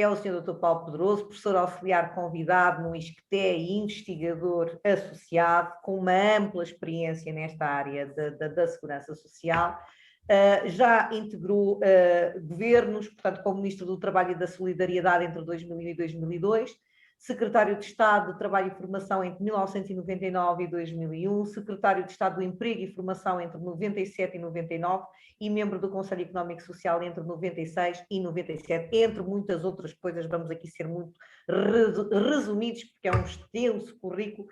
é o Sr. Dr. Paulo Pedroso, professor auxiliar convidado no ISCTE e investigador associado, com uma ampla experiência nesta área da segurança social. Já integrou governos, portanto, como Ministro do Trabalho e da Solidariedade entre 2000 e 2002, Secretário de Estado do Trabalho e Formação entre 1999 e 2001, Secretário de Estado do Emprego e Formação entre 97 e 99 e membro do Conselho Económico e Social entre 96 e 97, entre muitas outras coisas. Vamos aqui ser muito resumidos, porque é um extenso currículo,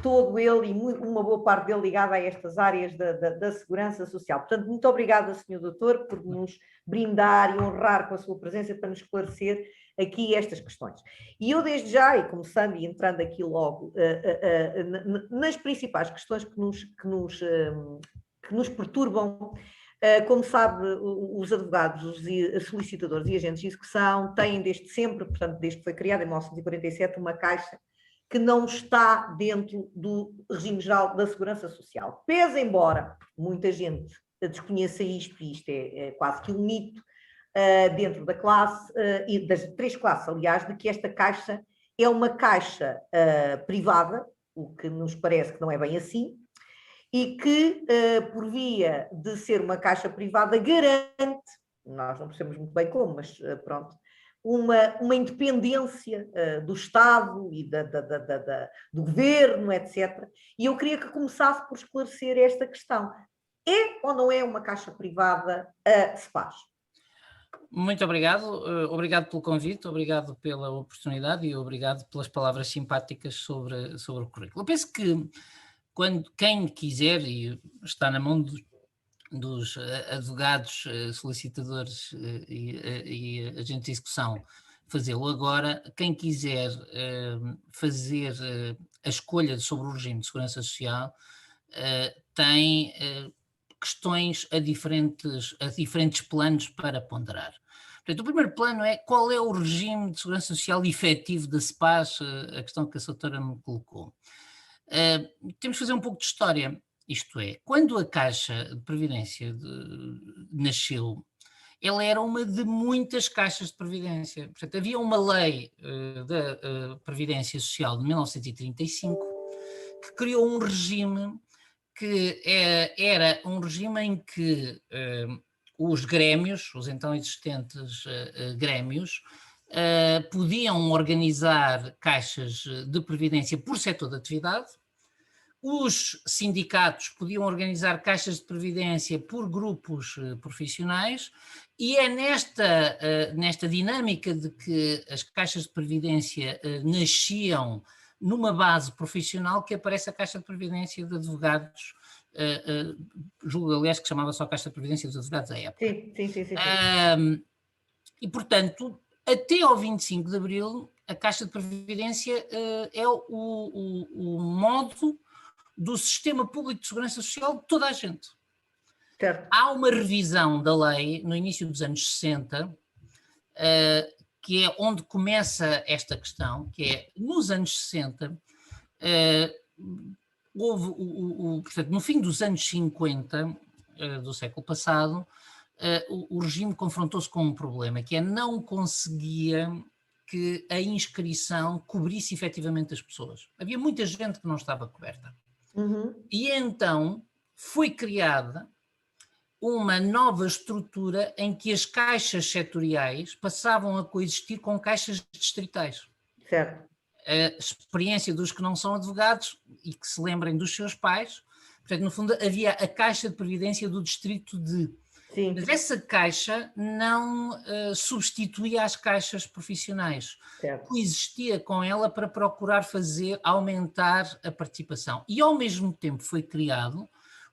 todo ele e uma boa parte dele ligada a estas áreas da segurança social. Portanto, muito obrigada, Sr. Doutor, por nos brindar e honrar com a sua presença para nos esclarecer aqui estas questões. E eu desde já, e começando e entrando aqui logo nas principais questões que nos perturbam, como sabe, os advogados, os solicitadores e agentes de execução têm desde sempre, portanto, desde que foi criada em 1947, uma caixa que não está dentro do regime geral da segurança social. Pese embora muita gente desconheça isto, e isto é quase que um mito, dentro da classe, e das três classes, aliás, de que esta caixa é uma caixa privada, o que nos parece que não é bem assim, e que, por via de ser uma caixa privada, garante, nós não percebemos muito bem como, mas pronto, uma independência do Estado e do governo, etc. E eu queria que começasse por esclarecer esta questão. É ou não é uma caixa privada a SEPAS? Muito obrigado, obrigado pelo convite, obrigado pela oportunidade e obrigado pelas palavras simpáticas sobre o currículo. Eu penso que quem quiser, e está na mão dos advogados, solicitadores e agentes de execução, fazê-lo agora, quem quiser fazer a escolha sobre o regime de segurança social tem questões a diferentes planos para ponderar. Portanto, o primeiro plano é qual é o regime de segurança social efetivo da SEPAS, a questão que a doutora me colocou. Temos que fazer um pouco de história, isto é, quando a Caixa de Previdência nasceu, ela era uma de muitas caixas de previdência. Portanto, havia uma lei da Previdência Social de 1935 que criou um regime que era um regime em que os grêmios, os então existentes grêmios, podiam organizar caixas de previdência por setor de atividade, os sindicatos podiam organizar caixas de previdência por grupos profissionais, e é nesta dinâmica de que as caixas de previdência nasciam numa base profissional que aparece a Caixa de Previdência de Advogados, julgo aliás que chamava só Caixa de Previdência dos Advogados à época. Sim. E portanto, até ao 25 de Abril, a Caixa de Previdência é o modo do sistema público de segurança social de toda a gente. Certo. Há uma revisão da lei no início dos anos 60, que é onde começa esta questão, que é nos anos 60, houve, portanto, no fim dos anos 50 do século passado, o regime confrontou-se com um problema, que é não conseguia que a inscrição cobrisse efetivamente as pessoas. Havia muita gente que não estava coberta. E então foi criada uma nova estrutura em que as caixas setoriais passavam a coexistir com caixas distritais. Certo. A experiência dos que não são advogados e que se lembrem dos seus pais, portanto, no fundo, havia a Caixa de Previdência do Distrito de... Sim. Mas essa caixa não substituía as caixas profissionais, coexistia com ela para procurar aumentar a participação. E ao mesmo tempo foi criado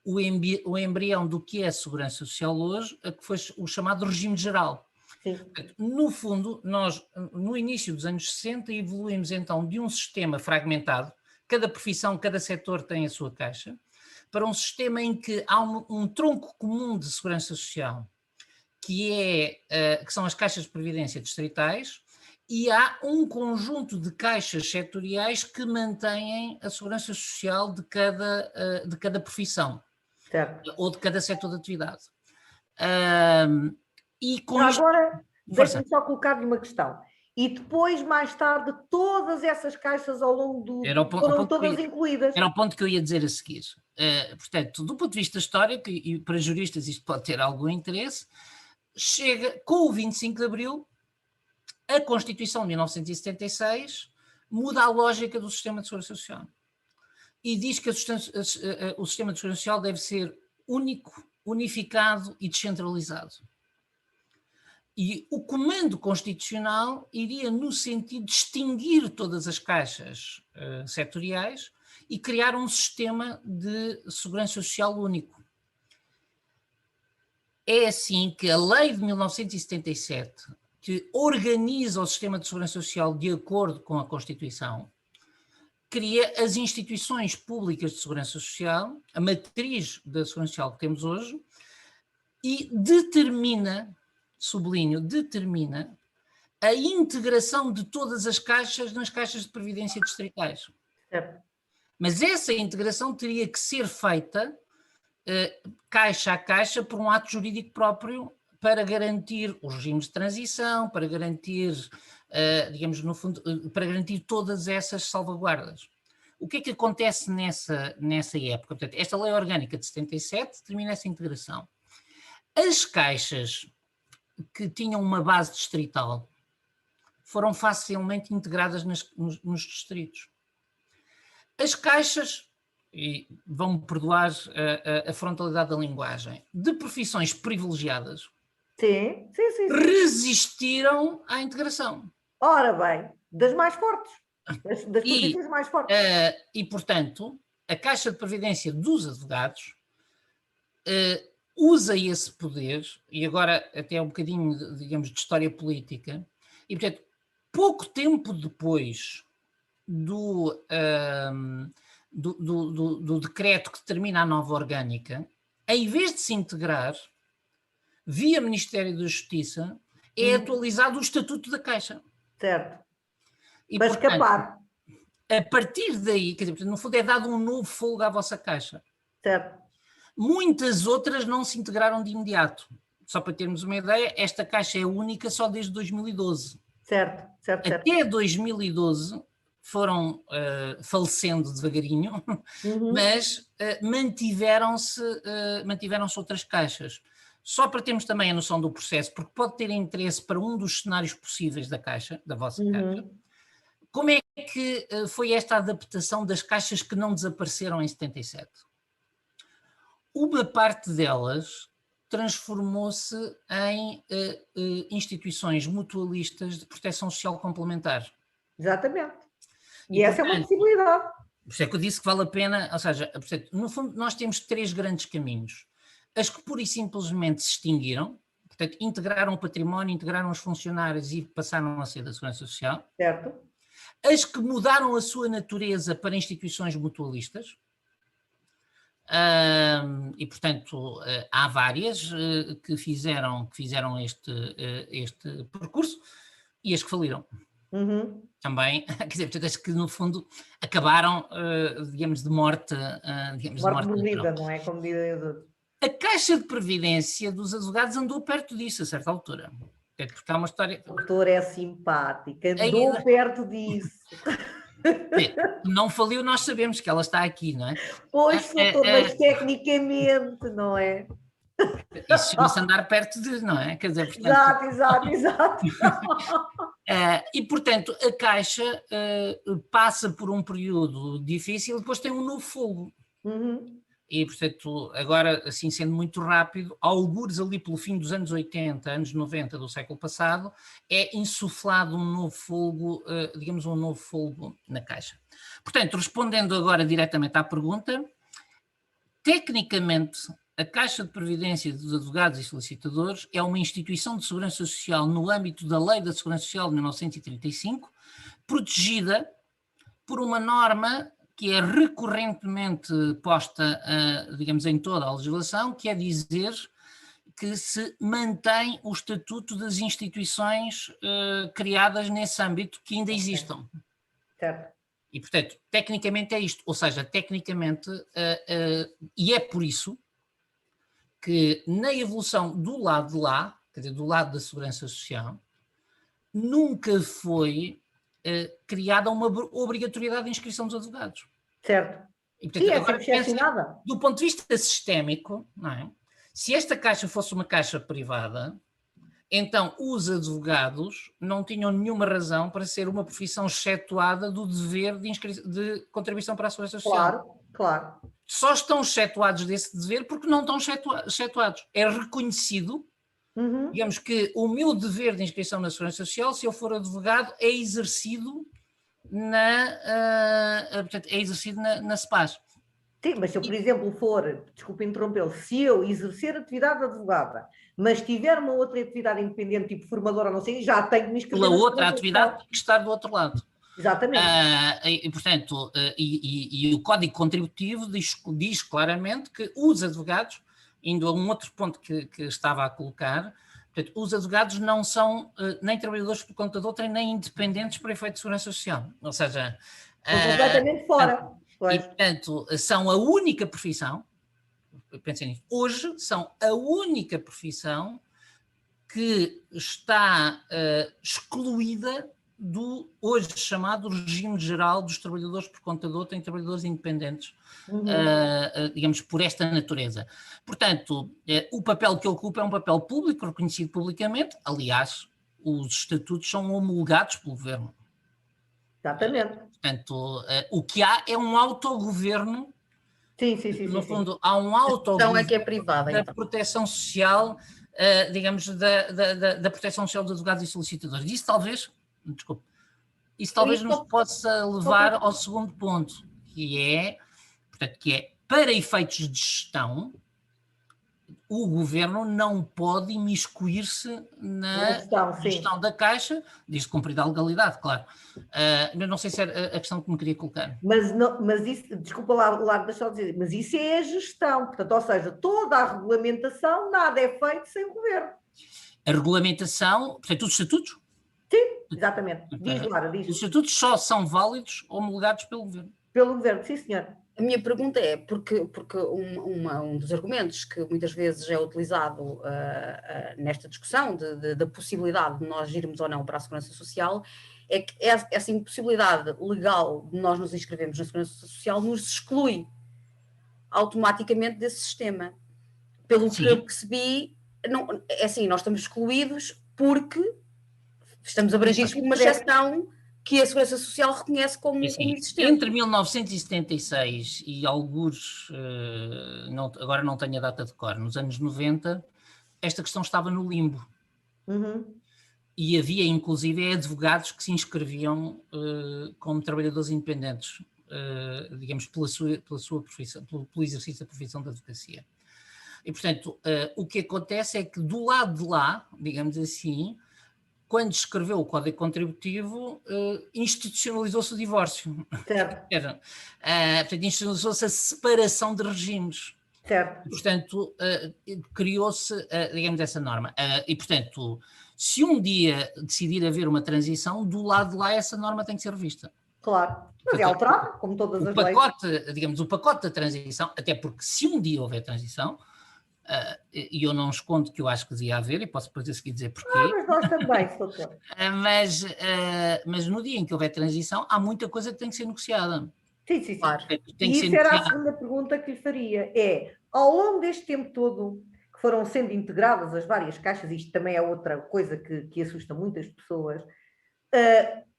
o embrião do que é a Segurança Social hoje, que foi o chamado regime geral. Sim. No fundo, nós, no início dos anos 60, evoluímos então de um sistema fragmentado, cada profissão, cada setor tem a sua caixa, para um sistema em que há um tronco comum de segurança social, que são as caixas de previdência distritais, e há um conjunto de caixas setoriais que mantêm a segurança social de cada profissão, certo, ou de cada setor de atividade. E com agora, deixe-me só colocar-lhe uma questão. E depois, mais tarde, todas essas caixas ao longo foram todas incluídas. Era o ponto que eu ia dizer a seguir. Portanto, do ponto de vista histórico, e para juristas isto pode ter algum interesse, chega com o 25 de Abril, a Constituição de 1976 muda a lógica do sistema de segurança social e diz que o sistema de segurança social deve ser único, unificado e descentralizado. E o comando constitucional iria no sentido de extinguir todas as caixas setoriais e criar um sistema de segurança social único. É assim que a lei de 1977, que organiza o sistema de segurança social de acordo com a Constituição, cria as instituições públicas de segurança social, a matriz da segurança social que temos hoje, e determina, sublinho, determina a integração de todas as caixas nas caixas de previdência distritais. Certo. Mas essa integração teria que ser feita caixa a caixa por um ato jurídico próprio para garantir os regimes de transição, para garantir, digamos, no fundo, para garantir todas essas salvaguardas. O que é que acontece nessa época? Portanto, esta lei orgânica de 77 determina essa integração. As caixas que tinham uma base distrital foram facilmente integradas nos distritos. As caixas, e vão-me perdoar a frontalidade da linguagem, de profissões privilegiadas, sim. resistiram à integração. Ora bem, das mais fortes, das profissões mais fortes. E, portanto, a Caixa de Previdência dos Advogados usa esse poder, e agora até um bocadinho, digamos, de história política, e, portanto, pouco tempo depois do decreto que determina a nova orgânica, em vez de se integrar, via Ministério da Justiça, é atualizado o Estatuto da Caixa. Certo. E, para portanto, escapar. A partir daí, quer dizer, no fundo é dado um novo fôlego à vossa Caixa. Certo. Muitas outras não se integraram de imediato. Só para termos uma ideia, esta Caixa é única só desde 2012. Certo. Até 2012 foram falecendo devagarinho, mas mantiveram-se outras caixas. Só para termos também a noção do processo, porque pode ter interesse para um dos cenários possíveis da Caixa, da vossa Caixa. Como é que foi esta adaptação das caixas que não desapareceram em 77? Uma parte delas transformou-se em instituições mutualistas de proteção social complementar. Exatamente. E essa é uma possibilidade. Por isso é que eu disse que vale a pena, ou seja, no fundo nós temos 3 grandes caminhos. As que pura e simplesmente se extinguiram, portanto integraram o património, integraram os funcionários e passaram a ser da Segurança Social. Certo. As que mudaram a sua natureza para instituições mutualistas, e portanto há várias que fizeram este percurso, e as que faliram. Também, quer dizer, portanto, as que no fundo acabaram, digamos, de morte. Morte morrida, não é? Como diz. A Caixa de Previdência dos Advogados andou perto disso a certa altura. Porque há uma história. A doutora é simpática, andou perto disso. Não faliu, nós sabemos que ela está aqui, não é? Pois, doutor, mas tecnicamente, não é? Isso chama-se andar perto de, não é? Quer dizer, portanto... Exato. E, portanto, a Caixa passa por um período difícil e depois tem um novo fogo. E, portanto, agora, assim, sendo muito rápido, algures ali pelo fim dos anos 80, anos 90 do século passado, é insuflado um novo fogo, digamos, um novo fogo na Caixa. Portanto, respondendo agora diretamente à pergunta, tecnicamente, a Caixa de Previdência dos Advogados e Solicitadores é uma instituição de segurança social no âmbito da Lei da Segurança Social de 1935, protegida por uma norma que é recorrentemente posta, digamos, em toda a legislação, que é dizer que se mantém o estatuto das instituições criadas nesse âmbito que ainda existam. Certo. E, portanto, tecnicamente é isto, ou seja, tecnicamente, e é por isso que na evolução do lado de lá, quer dizer, do lado da segurança social, nunca foi criada uma obrigatoriedade de inscrição dos advogados. Certo. E, portanto, Sim, é agora sempre excepcionada. do ponto de vista sistémico, não é? Se esta caixa fosse uma caixa privada, então os advogados não tinham nenhuma razão para ser uma profissão excetuada do dever de contribuição para a segurança social. Claro, claro. Só estão excetuados desse dever porque não estão excetuados. É reconhecido, digamos que o meu dever de inscrição na segurança social, se eu for advogado, é exercido na SEPAS. Sim, mas se eu, por exemplo, desculpe interrompê-lo, se eu exercer atividade de advogada, mas tiver uma outra atividade independente, tipo formadora, não sei, já tenho que me inscrever. Pela outra atividade tem que estar do outro lado. Exatamente. E, portanto, o Código Contributivo diz claramente que os advogados, indo a um outro ponto que estava a colocar, portanto, os advogados não são nem trabalhadores por conta de outrem, nem independentes para efeito de segurança social. Ou seja... Estão completamente fora. E, portanto, são a única profissão, pensem nisso, hoje são a única profissão que está excluída do hoje chamado regime geral dos trabalhadores por conta de outrem, trabalhadores independentes, digamos, por esta natureza. Portanto, o papel que ocupa é um papel público, reconhecido publicamente, aliás, os estatutos são homologados pelo governo. Exatamente. Portanto, o que há é um autogoverno. Sim. No fundo, há um autogoverno é que é privada, da então. proteção social, digamos, da proteção social dos advogados e solicitadores. Isso talvez nos possa levar ao segundo ponto, que é para efeitos de gestão, o governo não pode imiscuir-se na gestão da Caixa, desde cumprir a legalidade, claro. Eu não sei se era a questão que me queria colocar. Mas isso, desculpa lá, deixa eu dizer, mas isso é a gestão, portanto, ou seja, toda a regulamentação, nada é feito sem o governo. A regulamentação, portanto, os estatutos? Sim, exatamente. Diz, Lara, diz. Os estatutos só são válidos homologados pelo governo. Pelo governo, sim, senhor. A minha pergunta é, porque um dos argumentos que muitas vezes é utilizado nesta discussão da possibilidade de nós irmos ou não para a Segurança Social é que essa impossibilidade legal de nós nos inscrevermos na Segurança Social nos exclui automaticamente desse sistema. Pelo que eu percebi, não, é assim, nós estamos excluídos porque estamos abrangidos por uma exceção que a Segurança Social reconhece como existente. Entre 1976 e alguns, agora não tenho a data de cor, nos anos 90, esta questão estava no limbo. E havia, inclusive, advogados que se inscreviam como trabalhadores independentes, digamos, pela sua profissão, pelo exercício da profissão da advocacia. E, portanto, o que acontece é que do lado de lá, digamos assim, quando escreveu o Código Contributivo, institucionalizou-se o divórcio. Certo. Portanto, institucionalizou-se a separação de regimes. Certo. Portanto, criou-se, digamos, essa norma. E, portanto, se um dia decidir haver uma transição, do lado de lá essa norma tem que ser revista. Claro. Mas é alterada, como todas as leis. Digamos, o pacote da transição, até porque se um dia houver transição, e eu não escondo que eu acho que devia haver, e posso depois a seguir dizer porquê. Mas nós também, doutor. Mas no dia em que houver transição, há muita coisa que tem que ser negociada. Sim. Claro. E isso era a segunda pergunta que lhe faria. Ao longo deste tempo todo, que foram sendo integradas as várias caixas, isto também é outra coisa que assusta muitas pessoas,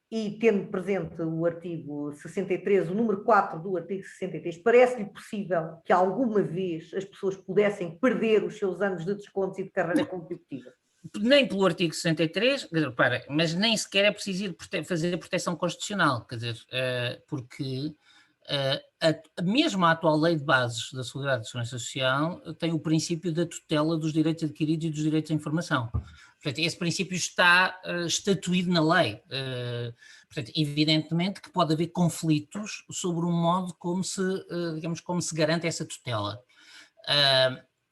e tendo presente o artigo 63, o número 4 do artigo 63, parece-lhe possível que alguma vez as pessoas pudessem perder os seus anos de descontos e de carreira contributiva? Nem pelo artigo 63, mas nem sequer é preciso ir fazer proteção constitucional, quer dizer, porque mesmo a atual lei de bases da Seguridade e Segurança Social tem o princípio da tutela dos direitos adquiridos e dos direitos à informação. Portanto, esse princípio está estatuído na lei. Portanto, evidentemente que pode haver conflitos sobre o modo como se garante essa tutela.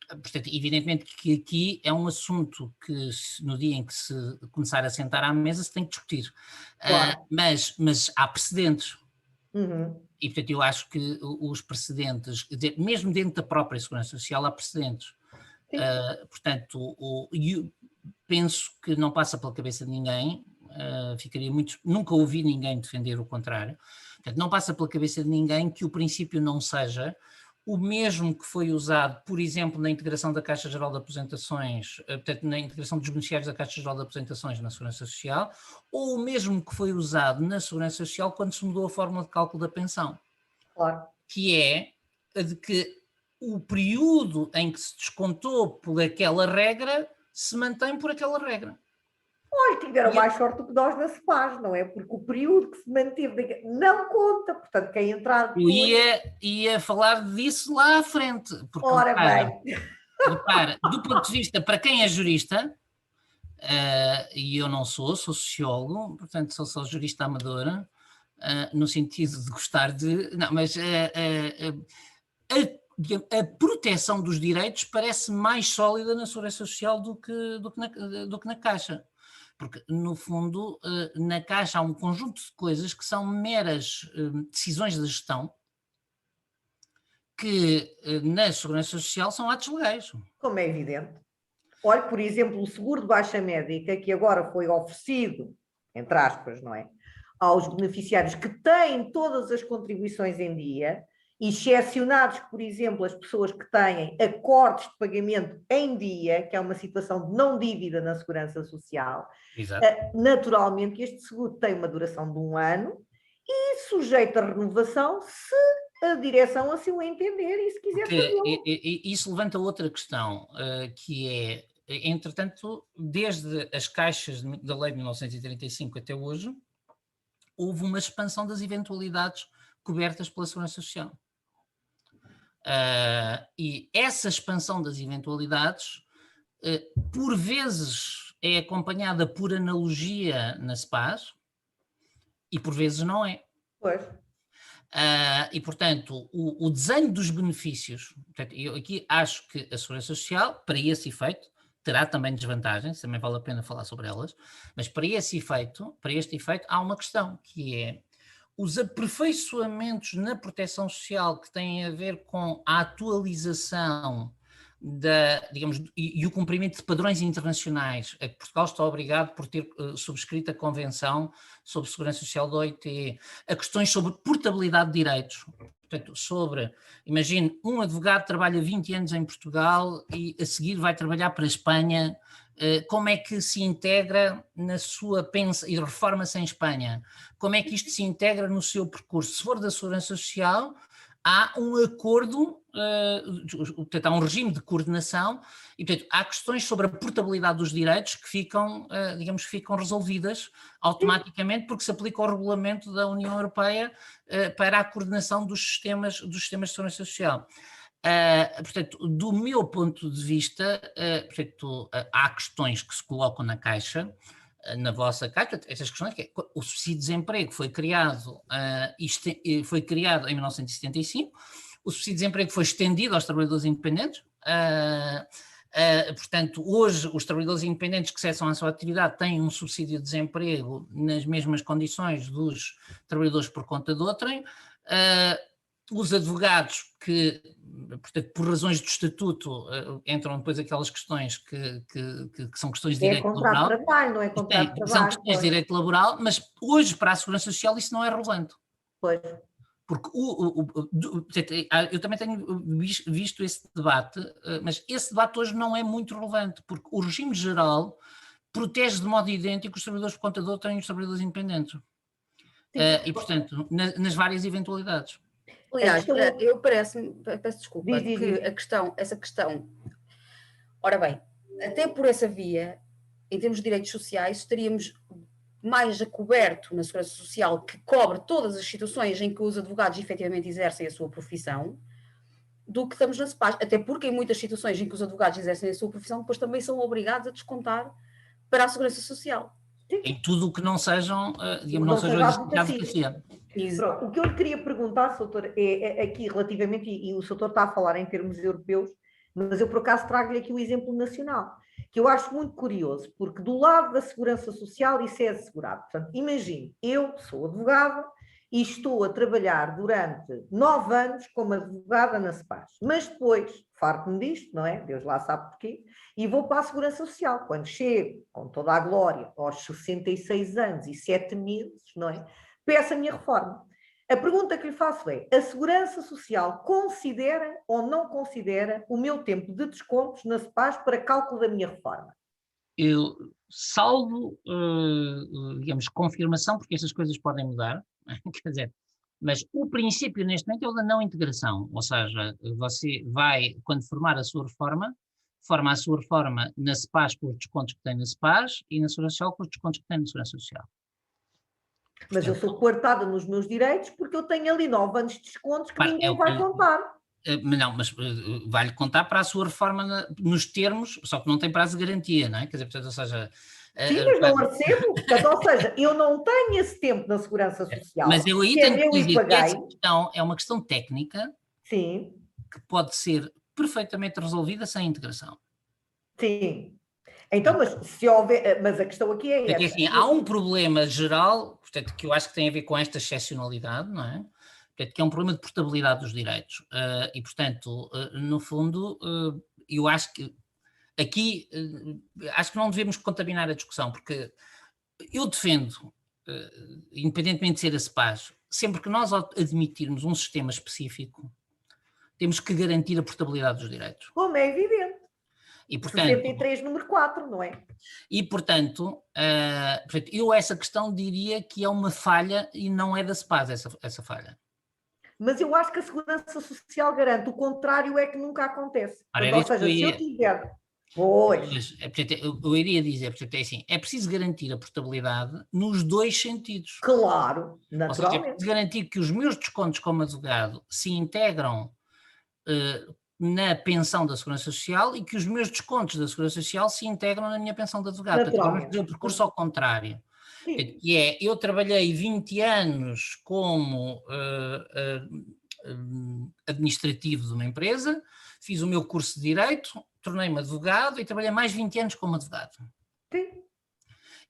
Portanto, evidentemente que aqui é um assunto que no dia em que se começar a sentar à mesa se tem que discutir. Claro. Mas há precedentes. E, portanto, eu acho que os precedentes, mesmo dentro da própria Segurança Social, há precedentes. Portanto, penso que não passa pela cabeça de ninguém, ficaria muito... Nunca ouvi ninguém defender o contrário. Portanto, não passa pela cabeça de ninguém que o princípio não seja o mesmo que foi usado, por exemplo, na integração da Caixa Geral de Aposentações, portanto, na integração dos beneficiários da Caixa Geral de Aposentações na Segurança Social, ou o mesmo que foi usado na Segurança Social quando se mudou a fórmula de cálculo da pensão. Claro. Que é a de que o período em que se descontou por aquela regra se mantém por aquela regra. Olha, tiveram mais sorte do que nós na CEPAS, não é? Porque o período que se manteve não conta, portanto, quem entrar depois... Eu ia falar disso lá à frente. Porque, ora bem... Repara, do ponto de vista, para quem é jurista, e eu não sou sociólogo, portanto sou só jurista amadora, no sentido de gostar de... Não, mas a proteção dos direitos parece mais sólida na Segurança Social do que na Caixa. Porque, no fundo, na Caixa há um conjunto de coisas que são meras decisões de gestão que, na Segurança Social, são atos legais. Como é evidente. Olha, por exemplo, o seguro de baixa médica, que agora foi oferecido, entre aspas, não é? Aos beneficiários que têm todas as contribuições em dia, excepcionados, por exemplo, as pessoas que têm acordos de pagamento em dia, que é uma situação de não dívida na Segurança Social. Exato. Naturalmente, este seguro tem uma duração de 1 ano e sujeito a renovação se a direção assim o entender e se quiser fazê-lo. Isso levanta outra questão, que é, entretanto, desde as caixas da Lei de 1935 até hoje, houve uma expansão das eventualidades cobertas pela Segurança Social. E essa expansão das eventualidades, por vezes é acompanhada por analogia na CEPAS e por vezes não é. Pois. E, portanto, o desenho dos benefícios, portanto, eu aqui acho que a Segurança Social, para esse efeito, terá também desvantagens, também vale a pena falar sobre elas, mas para este efeito, há uma questão, que é os aperfeiçoamentos na proteção social que têm a ver com a atualização digamos, e o cumprimento de padrões internacionais a que Portugal está obrigado por ter subscrito a Convenção sobre Segurança Social da OIT, a questões sobre portabilidade de direitos. Portanto, imagine, um advogado trabalha 20 anos em Portugal e a seguir vai trabalhar para a Espanha, como é que se integra na sua pensa e reforma-se em Espanha? Como é que isto se integra no seu percurso? Se for da Segurança Social, há um acordo, portanto, há um regime de coordenação e, portanto, há questões sobre a portabilidade dos direitos que ficam, digamos, ficam resolvidas automaticamente porque se aplica o regulamento da União Europeia para a coordenação dos sistemas de segurança social. Portanto, do meu ponto de vista, portanto, há questões que se colocam na Caixa, na vossa Caixa, essas questões, que é, o subsídio de desemprego foi criado em 1975, o subsídio de desemprego foi estendido aos trabalhadores independentes, portanto, hoje os trabalhadores independentes que cessam a sua atividade têm um subsídio de desemprego nas mesmas condições dos trabalhadores por conta de outrem. Os advogados que, portanto, por razões do estatuto, entram depois aquelas questões que são questões de direito laboral. É contrato de trabalho, não é contrato de trabalho. São questões de direito laboral, mas hoje para a Segurança Social isso não é relevante. Pois. Porque eu também tenho visto esse debate, mas esse debate hoje não é muito relevante, porque o regime geral protege de modo idêntico os trabalhadores por conta de outrem e os trabalhadores independentes. E, portanto, nas várias eventualidades. Aliás, eu peço desculpa, que essa questão, ora bem, até por essa via, em termos de direitos sociais, estaríamos mais a coberto na Segurança Social, que cobre todas as situações em que os advogados efetivamente exercem a sua profissão, do que estamos na CEPAS, até porque em muitas situações em que os advogados exercem a sua profissão, depois também são obrigados a descontar para a Segurança Social. Em tudo o que não sejam, digamos, não sejam advocacia. O que eu lhe queria perguntar, Soutor, é aqui relativamente, e o Soutor está a falar em termos europeus, mas eu por acaso trago-lhe aqui o exemplo nacional, que eu acho muito curioso, porque do lado da Segurança Social isso é assegurado. Portanto, imagine, eu sou advogada e estou a trabalhar durante 9 anos como advogada na SEPAS. Mas depois, farto-me disto, não é? Deus lá sabe porquê, e vou para a Segurança Social. Quando chego, com toda a glória, aos 66 anos e 7 meses, não é? Peço a minha reforma. A pergunta que lhe faço é: a Segurança Social considera ou não considera o meu tempo de descontos na SEPAS para cálculo da minha reforma? Eu salvo, digamos, confirmação, porque essas coisas podem mudar, quer dizer, mas o princípio neste momento é o da não integração, ou seja, você vai, quando formar a sua reforma, forma a sua reforma na SEPAS com os descontos que tem na SEPAS e na Segurança Social com os descontos que tem na Segurança Social. Mas eu sou coartada nos meus direitos porque eu tenho ali 9 anos de descontos que ninguém vai contar. Não, mas vai-lhe contar para a sua reforma nos termos, só que não tem prazo de garantia, não é? Quer dizer, portanto, ou seja... Sim, mas não recebo. Portanto, ou seja, eu não tenho esse tempo na Segurança Social. Mas eu aí tenho que dizer que essa questão é uma questão técnica. Sim. Que pode ser perfeitamente resolvida sem integração. Sim. Então, mas se houver... Mas a questão aqui é essa. Assim, há um problema geral, portanto, que eu acho que tem a ver com esta excepcionalidade, não é? Portanto, que é um problema de portabilidade dos direitos. E, portanto, no fundo, eu acho que aqui, acho que não devemos contaminar a discussão, porque eu defendo, independentemente de ser a SEPAS, sempre que nós admitirmos um sistema específico, temos que garantir a portabilidade dos direitos. Como é evidente. E, portanto, 63, número 4, não é? E, portanto, eu essa questão diria que é uma falha e não é da SEPAS essa falha. Mas eu acho que a Segurança Social garante, o contrário é que nunca acontece. Ou seja, se eu tiver... Pois. Eu iria dizer, portanto, é assim, é preciso garantir a portabilidade nos dois sentidos. Claro, naturalmente. Ou seja, é preciso garantir que os meus descontos como advogado se integram na pensão da Segurança Social e que os meus descontos da Segurança Social se integram na minha pensão de advogado. Portanto, vamos fazer o percurso ao contrário. Sim. Que é, eu trabalhei 20 anos como administrativo de uma empresa, fiz o meu curso de Direito, tornei-me advogado e trabalhei mais 20 anos como advogado. Sim.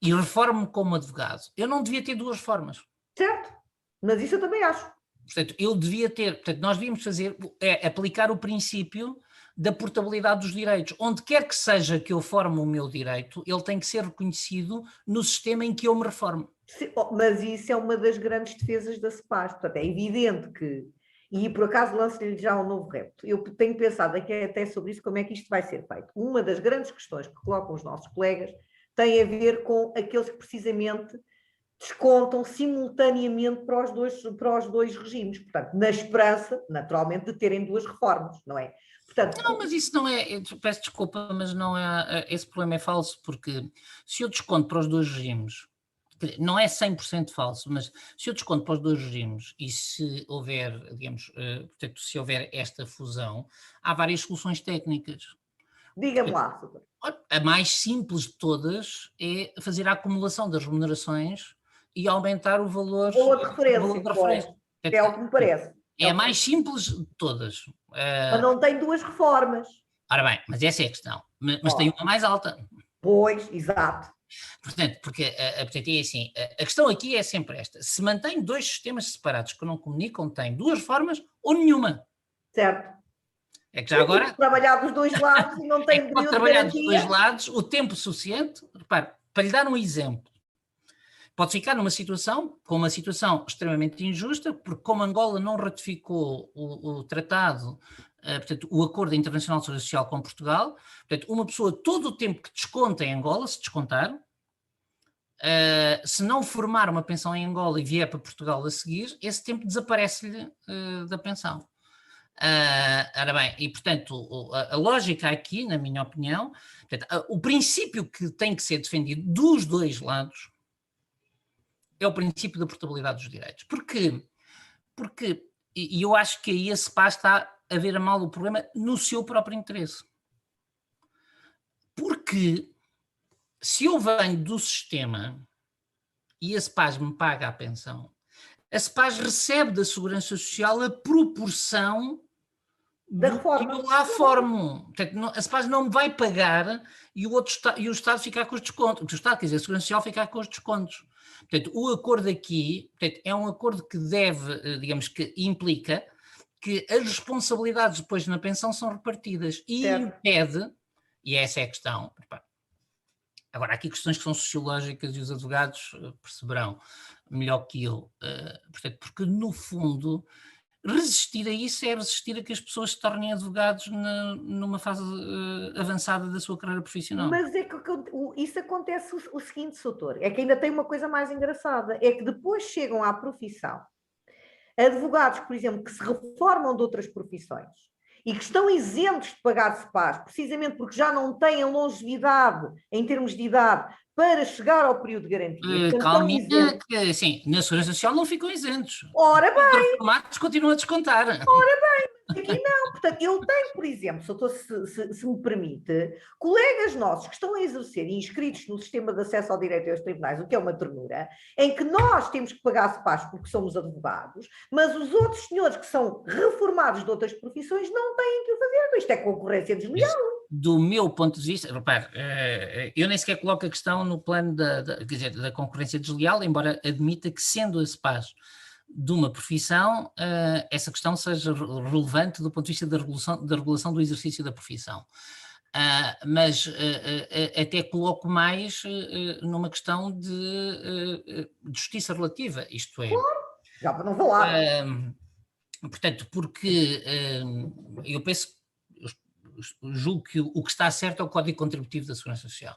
E reformo-me como advogado. Eu não devia ter duas formas. Certo, mas isso eu também acho. Portanto, eu devia ter, portanto, nós devíamos fazer, aplicar o princípio da portabilidade dos direitos. Onde quer que seja que eu forme o meu direito, ele tem que ser reconhecido no sistema em que eu me reformo. Sim, mas isso é uma das grandes defesas da SEPAS. Portanto, é evidente que, e por acaso lanço-lhe já um novo repto, eu tenho pensado aqui até sobre isso, como é que isto vai ser feito. Uma das grandes questões que colocam os nossos colegas tem a ver com aqueles que precisamente descontam simultaneamente para os dois regimes, portanto, na esperança, naturalmente, de terem duas reformas, não é? Portanto, não, mas isso não é, peço desculpa, mas não é, esse problema é falso, porque se eu desconto para os dois regimes, não é 100% falso, mas se eu desconto para os dois regimes e se houver, digamos, portanto, se houver esta fusão, há várias soluções técnicas. Diga-me lá, Super. A mais simples de todas é fazer a acumulação das remunerações e aumentar o valor de referência. É o que me parece. É a mais simples de todas. Mas não tem duas reformas. Ora bem, mas essa é a questão. Mas tem uma mais alta. Pois, exato. Portanto, porque portanto, é assim, a questão aqui é sempre esta. Se mantém dois sistemas separados que não comunicam, tem duas reformas ou nenhuma. Certo. É que já agora... trabalhar dos dois lados e não tem pode trabalhar dos dois lados o tempo suficiente. Repare, para lhe dar um exemplo, pode ficar numa situação, com uma situação extremamente injusta, porque como Angola não ratificou o tratado, portanto, o Acordo Internacional de Segurança Social com Portugal, portanto, uma pessoa, todo o tempo que desconta em Angola, se descontar, se não formar uma pensão em Angola e vier para Portugal a seguir, esse tempo desaparece-lhe da pensão. Ora bem, e portanto, a lógica aqui, na minha opinião, portanto, o princípio que tem que ser defendido dos dois lados é o princípio da portabilidade dos direitos. Porquê? Porque, e eu acho que aí a SEPAS está a ver a mal o problema no seu próprio interesse. Porque se eu venho do sistema e a SEPAS me paga a pensão, a SEPAS recebe da Segurança Social a proporção da do reforma. que eu lá formo. Portanto, a SEPAS não me vai pagar e o Estado ficar com os descontos. O Estado, quer dizer, a Segurança Social ficar com os descontos. Portanto, o acordo aqui, portanto, é um acordo que deve, digamos que implica que as responsabilidades depois na pensão são repartidas e Certo. impede, e essa é a questão, agora há aqui questões que são sociológicas e os advogados perceberão melhor que eu, portanto, porque no fundo resistir a isso é resistir a que as pessoas se tornem advogados numa fase avançada da sua carreira profissional. Mas é que isso acontece o seguinte, doutor, é que ainda tem uma coisa mais engraçada, é que depois chegam à profissão advogados, por exemplo, que se reformam de outras profissões e que estão isentos de pagar SPAs, precisamente porque já não têm a longevidade em termos de idade para chegar ao período de garantia. Calminha, que assim, na Segurança Social não ficam isentos. Ora bem! Os reformados continuam a descontar. Ora bem, aqui não. Portanto, eu tenho, por exemplo, se me permite, colegas nossos que estão a exercer e inscritos no sistema de acesso ao direito aos tribunais, o que é uma ternura, em que nós temos que pagar SPAs porque somos advogados, mas os outros senhores que são reformados de outras profissões não têm que o fazer. Isto é concorrência desleal. Do meu ponto de vista, repare, eu nem sequer coloco a questão no plano quer dizer, da concorrência desleal, embora admita que, sendo a SPAs de uma profissão, essa questão seja relevante do ponto de vista da regulação do exercício da profissão. Mas até coloco mais numa questão de justiça relativa, isto é. Já para não falar. Portanto, porque eu penso, julgo que o que está certo é o Código Contributivo da Segurança Social.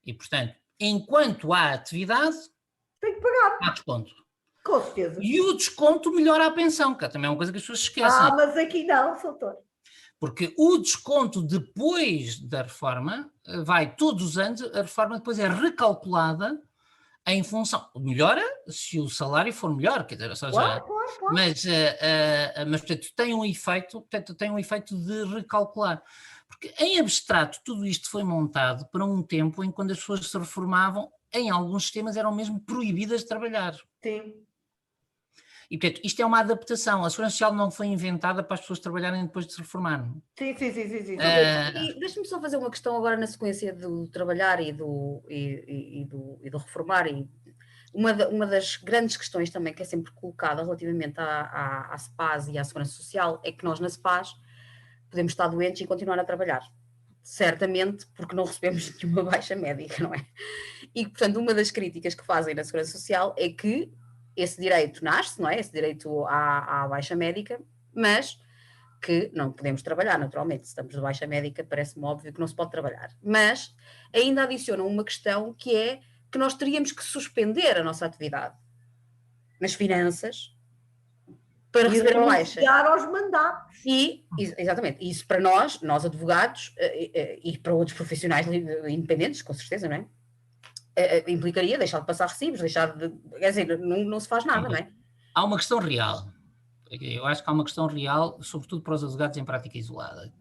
E, portanto, enquanto há atividade, tem que pagar. Há desconto. Com certeza. E o desconto melhora a pensão, que também é uma coisa que as pessoas esquecem. Mas aqui não, doutor. Porque o desconto depois da reforma vai todos os anos, a reforma depois é recalculada em função, melhora se o salário for melhor, quer dizer, ou seja, claro. mas portanto, tem um efeito de recalcular. Porque em abstrato tudo isto foi montado para um tempo em que quando as pessoas se reformavam, em alguns sistemas eram mesmo proibidas de trabalhar. Sim. E, portanto, isto é uma adaptação. A Segurança Social não foi inventada para as pessoas trabalharem depois de se reformar. Sim. E deixa-me só fazer uma questão agora na sequência do trabalhar e do reformar. E uma das grandes questões também que é sempre colocada relativamente à SPAs e à Segurança Social é que nós na SPAs podemos estar doentes e continuar a trabalhar. Certamente porque não recebemos nenhuma baixa médica, não é? E, portanto, uma das críticas que fazem na Segurança Social é que esse direito nasce, não é? Esse direito à baixa médica, mas que não podemos trabalhar, naturalmente. Se estamos de baixa médica, parece-me óbvio que não se pode trabalhar. Mas ainda adicionam uma questão que é que nós teríamos que suspender a nossa atividade nas finanças para receber uma baixa. E aos mandatos. Exatamente. Isso para nós advogados, e para outros profissionais independentes, com certeza, não é? Implicaria deixar de passar recibos, quer dizer, não se faz nada, não é? Há uma questão real. Eu acho que há uma questão real, sobretudo para os advogados em prática isolada,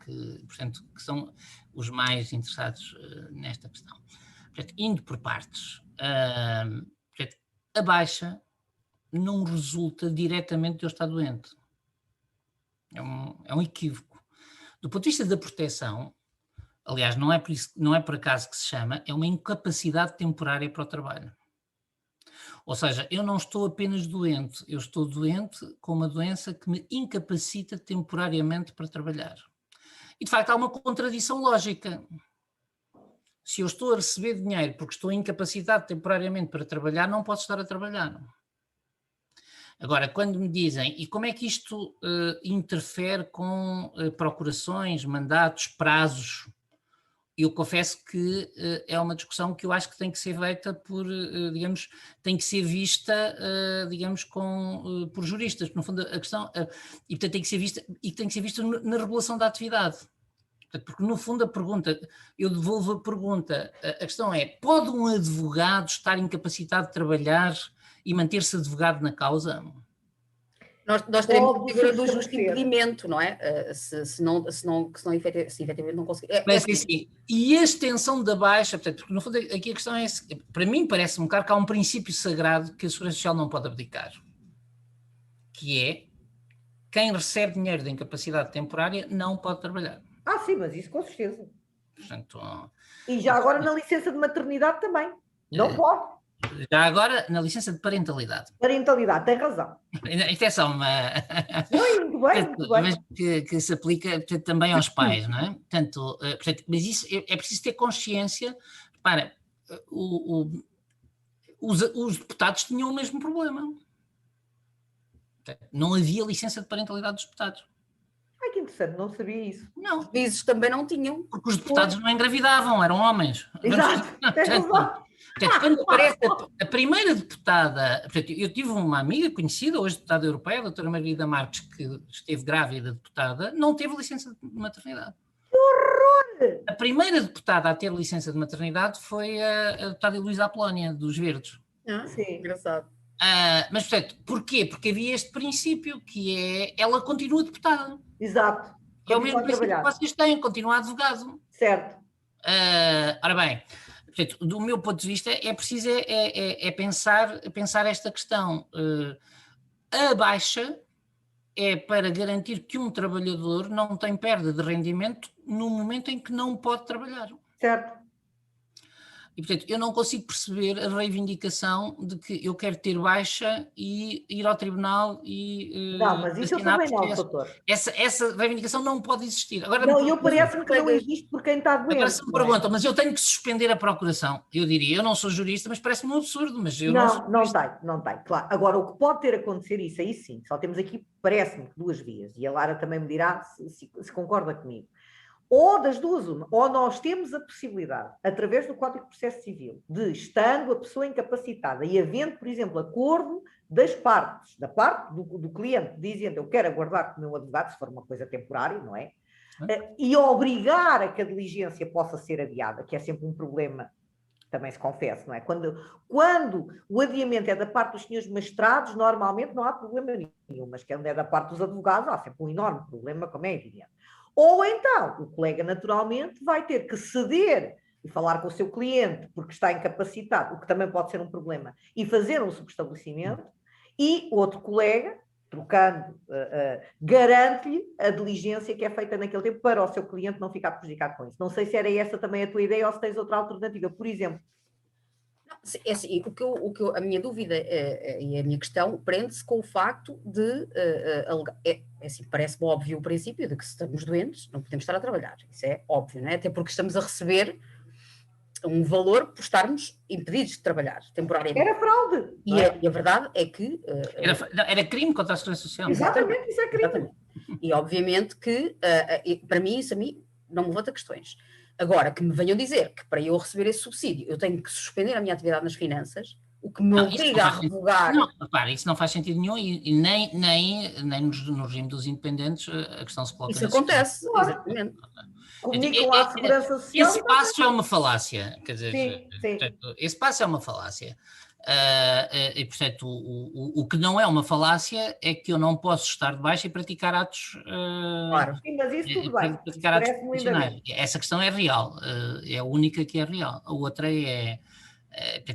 portanto, que são os mais interessados nesta questão. Portanto, indo por partes, portanto, a baixa não resulta diretamente de eu estar doente. É um equívoco. Do ponto de vista da proteção, aliás, não é por acaso que se chama, é uma incapacidade temporária para o trabalho. Ou seja, eu não estou apenas doente, eu estou doente com uma doença que me incapacita temporariamente para trabalhar. E, de facto, há uma contradição lógica. Se eu estou a receber dinheiro porque estou incapacitado temporariamente para trabalhar, não posso estar a trabalhar. Agora, quando me dizem, e como é que isto interfere com procurações, mandatos, prazos? Eu confesso que é uma discussão que eu acho que tem que ser feita tem que ser vista, por juristas. No fundo, a questão, e portanto tem que ser vista na regulação da atividade. Porque no fundo a pergunta, eu devolvo a pergunta, a questão é, pode um advogado estar incapacitado de trabalhar e manter-se advogado na causa? Nós teremos a figura do justo impedimento, não é? Se efetivamente não conseguir. Mas assim, e a extensão da baixa, portanto, porque no fundo aqui a questão é, para mim parece-me claro que há um princípio sagrado que a Segurança Social não pode abdicar, que é, quem recebe dinheiro de incapacidade temporária não pode trabalhar. Sim, mas isso com certeza. Portanto, e já agora na licença de maternidade também. Não pode. Já agora, na licença de parentalidade. Parentalidade, tem razão. Isto é só uma... Muito bem, muito bem. Mas que se aplica, portanto, também aos pais, não é? Portanto, mas isso é preciso ter consciência. Repara, os deputados tinham o mesmo problema. Não havia licença de parentalidade dos deputados. Ai, que interessante, não sabia isso. Não. Os juízes também não tinham. Porque os deputados não engravidavam, eram homens. Exato, tem razão. Portanto, quando aparece a primeira deputada, portanto, eu tive uma amiga conhecida, hoje deputada europeia, a doutora Margarida Marques, que esteve grávida de deputada, não teve licença de maternidade. Que horror! A primeira deputada a ter licença de maternidade foi a deputada Luísa Apolónia, dos Verdes. Sim. Engraçado. Mas, portanto, porquê? Porque havia este princípio, que é, ela continua deputada. Exato. É o mesmo princípio que vocês têm, continua advogado. Certo. Ora bem, portanto, do meu ponto de vista, é preciso pensar esta questão. A baixa é para garantir que um trabalhador não tem perda de rendimento no momento em que não pode trabalhar. Certo. E, portanto, eu não consigo perceber a reivindicação de que eu quero ter baixa e ir ao tribunal e... Não, mas isso eu também não, doutor. Essa reivindicação não pode existir. Agora, não, eu parece-me que não existe por quem está doente. Agora se me perguntam, mas eu tenho que suspender a procuração. Eu diria, eu não sou jurista, mas parece-me um absurdo, mas eu não tem, claro. Agora, o que pode ter acontecido, isso aí sim, só temos aqui, parece-me, duas vias, e a Lara também me dirá se concorda comigo. Ou das duas, uma, ou nós temos a possibilidade, através do Código de Processo Civil, de, estando a pessoa incapacitada e havendo, por exemplo, acordo das partes, da parte do cliente, dizendo eu quero aguardar com o meu advogado, se for uma coisa temporária, não é? E obrigar a que a diligência possa ser adiada, que é sempre um problema, também se confessa, não é? Quando o adiamento é da parte dos senhores magistrados, normalmente não há problema nenhum, mas quando é da parte dos advogados, há sempre um enorme problema, como é evidente. Ou então, o colega naturalmente vai ter que ceder e falar com o seu cliente porque está incapacitado, o que também pode ser um problema, e fazer um subestabelecimento, e outro colega, trocando, garante-lhe a diligência que é feita naquele tempo para o seu cliente não ficar prejudicado com isso. Não sei se era essa também a tua ideia ou se tens outra alternativa. Por exemplo, é assim, a minha dúvida e a minha questão prende-se com o facto de, assim, parece-me óbvio o princípio de que se estamos doentes não podemos estar a trabalhar, isso é óbvio, não é? Até porque estamos a receber um valor por estarmos impedidos de trabalhar temporariamente. Era fraude. E a verdade é que... Era crime contra a Segurança Social. Exatamente, isso é crime. Exatamente. E obviamente que, para mim, isso a mim não me levanta questões. Agora, que me venham dizer que para eu receber esse subsídio eu tenho que suspender a minha atividade nas finanças, o que me obriga a revogar... Não, repara, isso não faz sentido nenhum e nem no regime dos independentes a questão se coloca... Isso acontece, exatamente. Comunicam à Segurança Social... Esse passo é uma falácia, quer dizer, sim. Portanto, esse passo é uma falácia. E, portanto, o que não é uma falácia é que eu não posso estar de baixo e praticar atos... Claro, sim, mas isso tudo bem. Praticar atos profissionais. Essa questão é real, é a única que é real. A outra é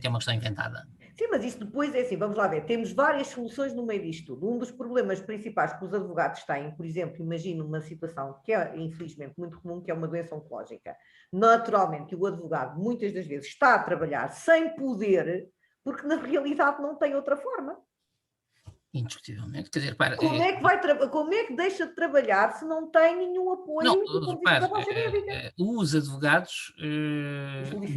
uma questão inventada. Sim, mas isso depois é assim, vamos lá ver, temos várias soluções no meio disto tudo. Um dos problemas principais que os advogados têm, por exemplo, imagino uma situação que é infelizmente muito comum, que é uma doença oncológica. Naturalmente, o advogado muitas das vezes está a trabalhar sem poder, porque na realidade não tem outra forma. Indiscutivelmente, quer dizer, para, como é que deixa de trabalhar se não tem nenhum apoio da baixa médica? Os advogados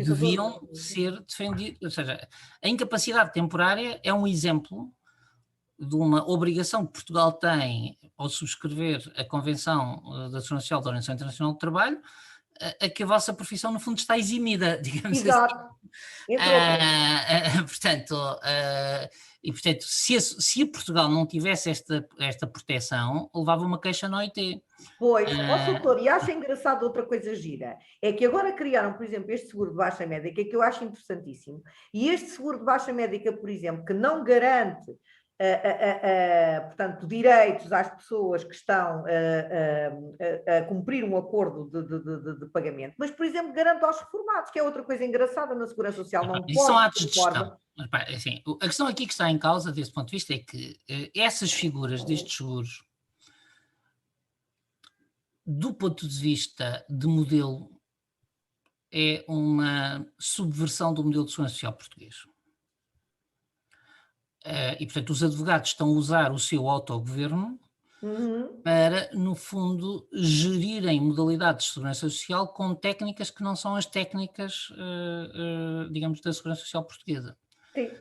deviam ser defendidos, ou seja, a incapacidade temporária é um exemplo de uma obrigação que Portugal tem ao subscrever a Convenção da Segurança Social da Organização Internacional do Trabalho, a que a vossa profissão no fundo está eximida, digamos assim. Portanto, se Portugal não tivesse esta proteção, levava uma queixa na OIT. Pois, doutor, e acho engraçado outra coisa gira, é que agora criaram, por exemplo, este seguro de baixa médica, que eu acho interessantíssimo, e este seguro de baixa médica, por exemplo, que não garante, portanto, direitos às pessoas que estão a cumprir um acordo de pagamento, mas, por exemplo, garante aos reformados, que é outra coisa engraçada na Segurança Social. Isso são atos de gestão. Assim, a questão aqui que está em causa, desse ponto de vista, é que essas figuras destes seguros, do ponto de vista de modelo, é uma subversão do modelo de segurança social português. E, portanto, os advogados estão a usar o seu autogoverno Uhum. para, no fundo, gerirem modalidades de segurança social com técnicas que não são as técnicas, digamos, da segurança social portuguesa. Sim,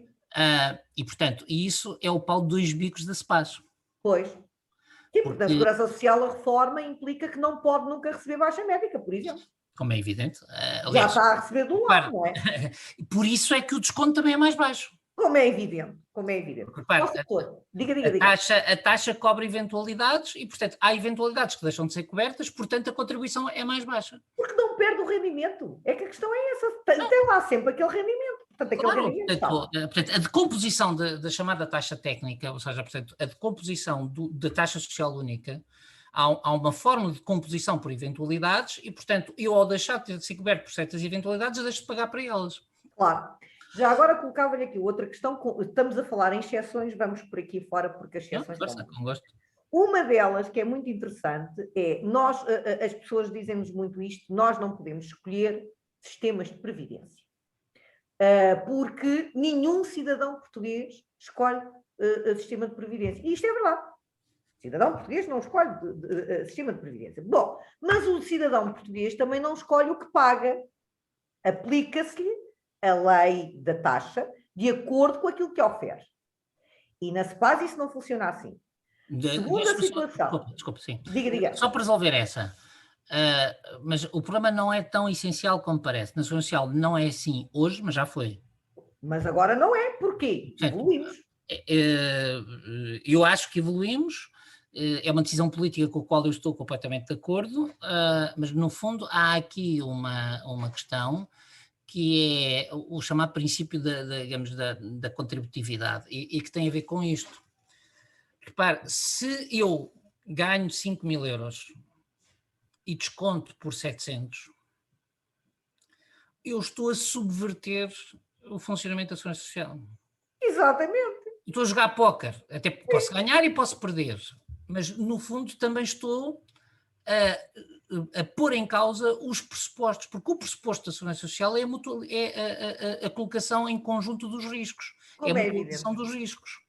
E, portanto, isso é o pau de dois bicos da SEPAS, pois. Sim, porque na porque, Segurança Social a reforma implica que não pode nunca receber baixa médica, por exemplo. como é evidente, Já aliás, está a receber de um lado, repare, não é? por isso é que o desconto também é mais baixo. Como é evidente, como é evidente. Porque, Ó, repare, doutor, diga, diga, a diga. taxa cobre eventualidades e, portanto, há eventualidades que deixam de ser cobertas, portanto, a contribuição é mais baixa. Porque não perde o rendimento. É que a questão é essa. Tem lá sempre aquele rendimento. Portanto, aquele Claro, rendimento está lá. portanto, a decomposição da chamada taxa técnica, ou seja, portanto, a decomposição da taxa social única, há uma forma de composição por eventualidades e, portanto, eu ao deixar de ser coberto por certas eventualidades, deixo de pagar para elas. Claro. Já agora colocava-lhe aqui outra questão. Estamos a falar em exceções, vamos por aqui fora, porque as exceções Força, estão. com gosto. Uma delas, que é muito interessante, é as pessoas dizem-nos muito isto, nós não podemos escolher sistemas de previdência. Porque nenhum cidadão português escolhe sistema de previdência. E isto é verdade. O cidadão português não escolhe sistema de previdência. Bom, mas o cidadão português também não escolhe o que paga. Aplica-se-lhe a lei da taxa de acordo com aquilo que oferece. E na SEPAS isso não funciona assim. Segunda situação. Desculpa, sim. Diga. Só para resolver essa. Mas o problema não é tão essencial como parece. Na Segurança Social não é assim hoje, mas já foi. Mas agora não é. Porquê? Evoluímos. Eu acho que evoluímos. É uma decisão política com a qual eu estou completamente de acordo, mas no fundo há aqui uma questão que é o chamado princípio digamos, da contributividade e que tem a ver com isto. Repare, se eu ganho 5.000 euros e desconto por 700, eu estou a subverter o funcionamento da Segurança Social. Exatamente. Estou a jogar póquer, até posso ganhar e posso perder, mas no fundo também estou a pôr em causa os pressupostos, porque o pressuposto da Segurança Social é a colocação em conjunto dos riscos, Como é é a evidente. mutualização dos riscos.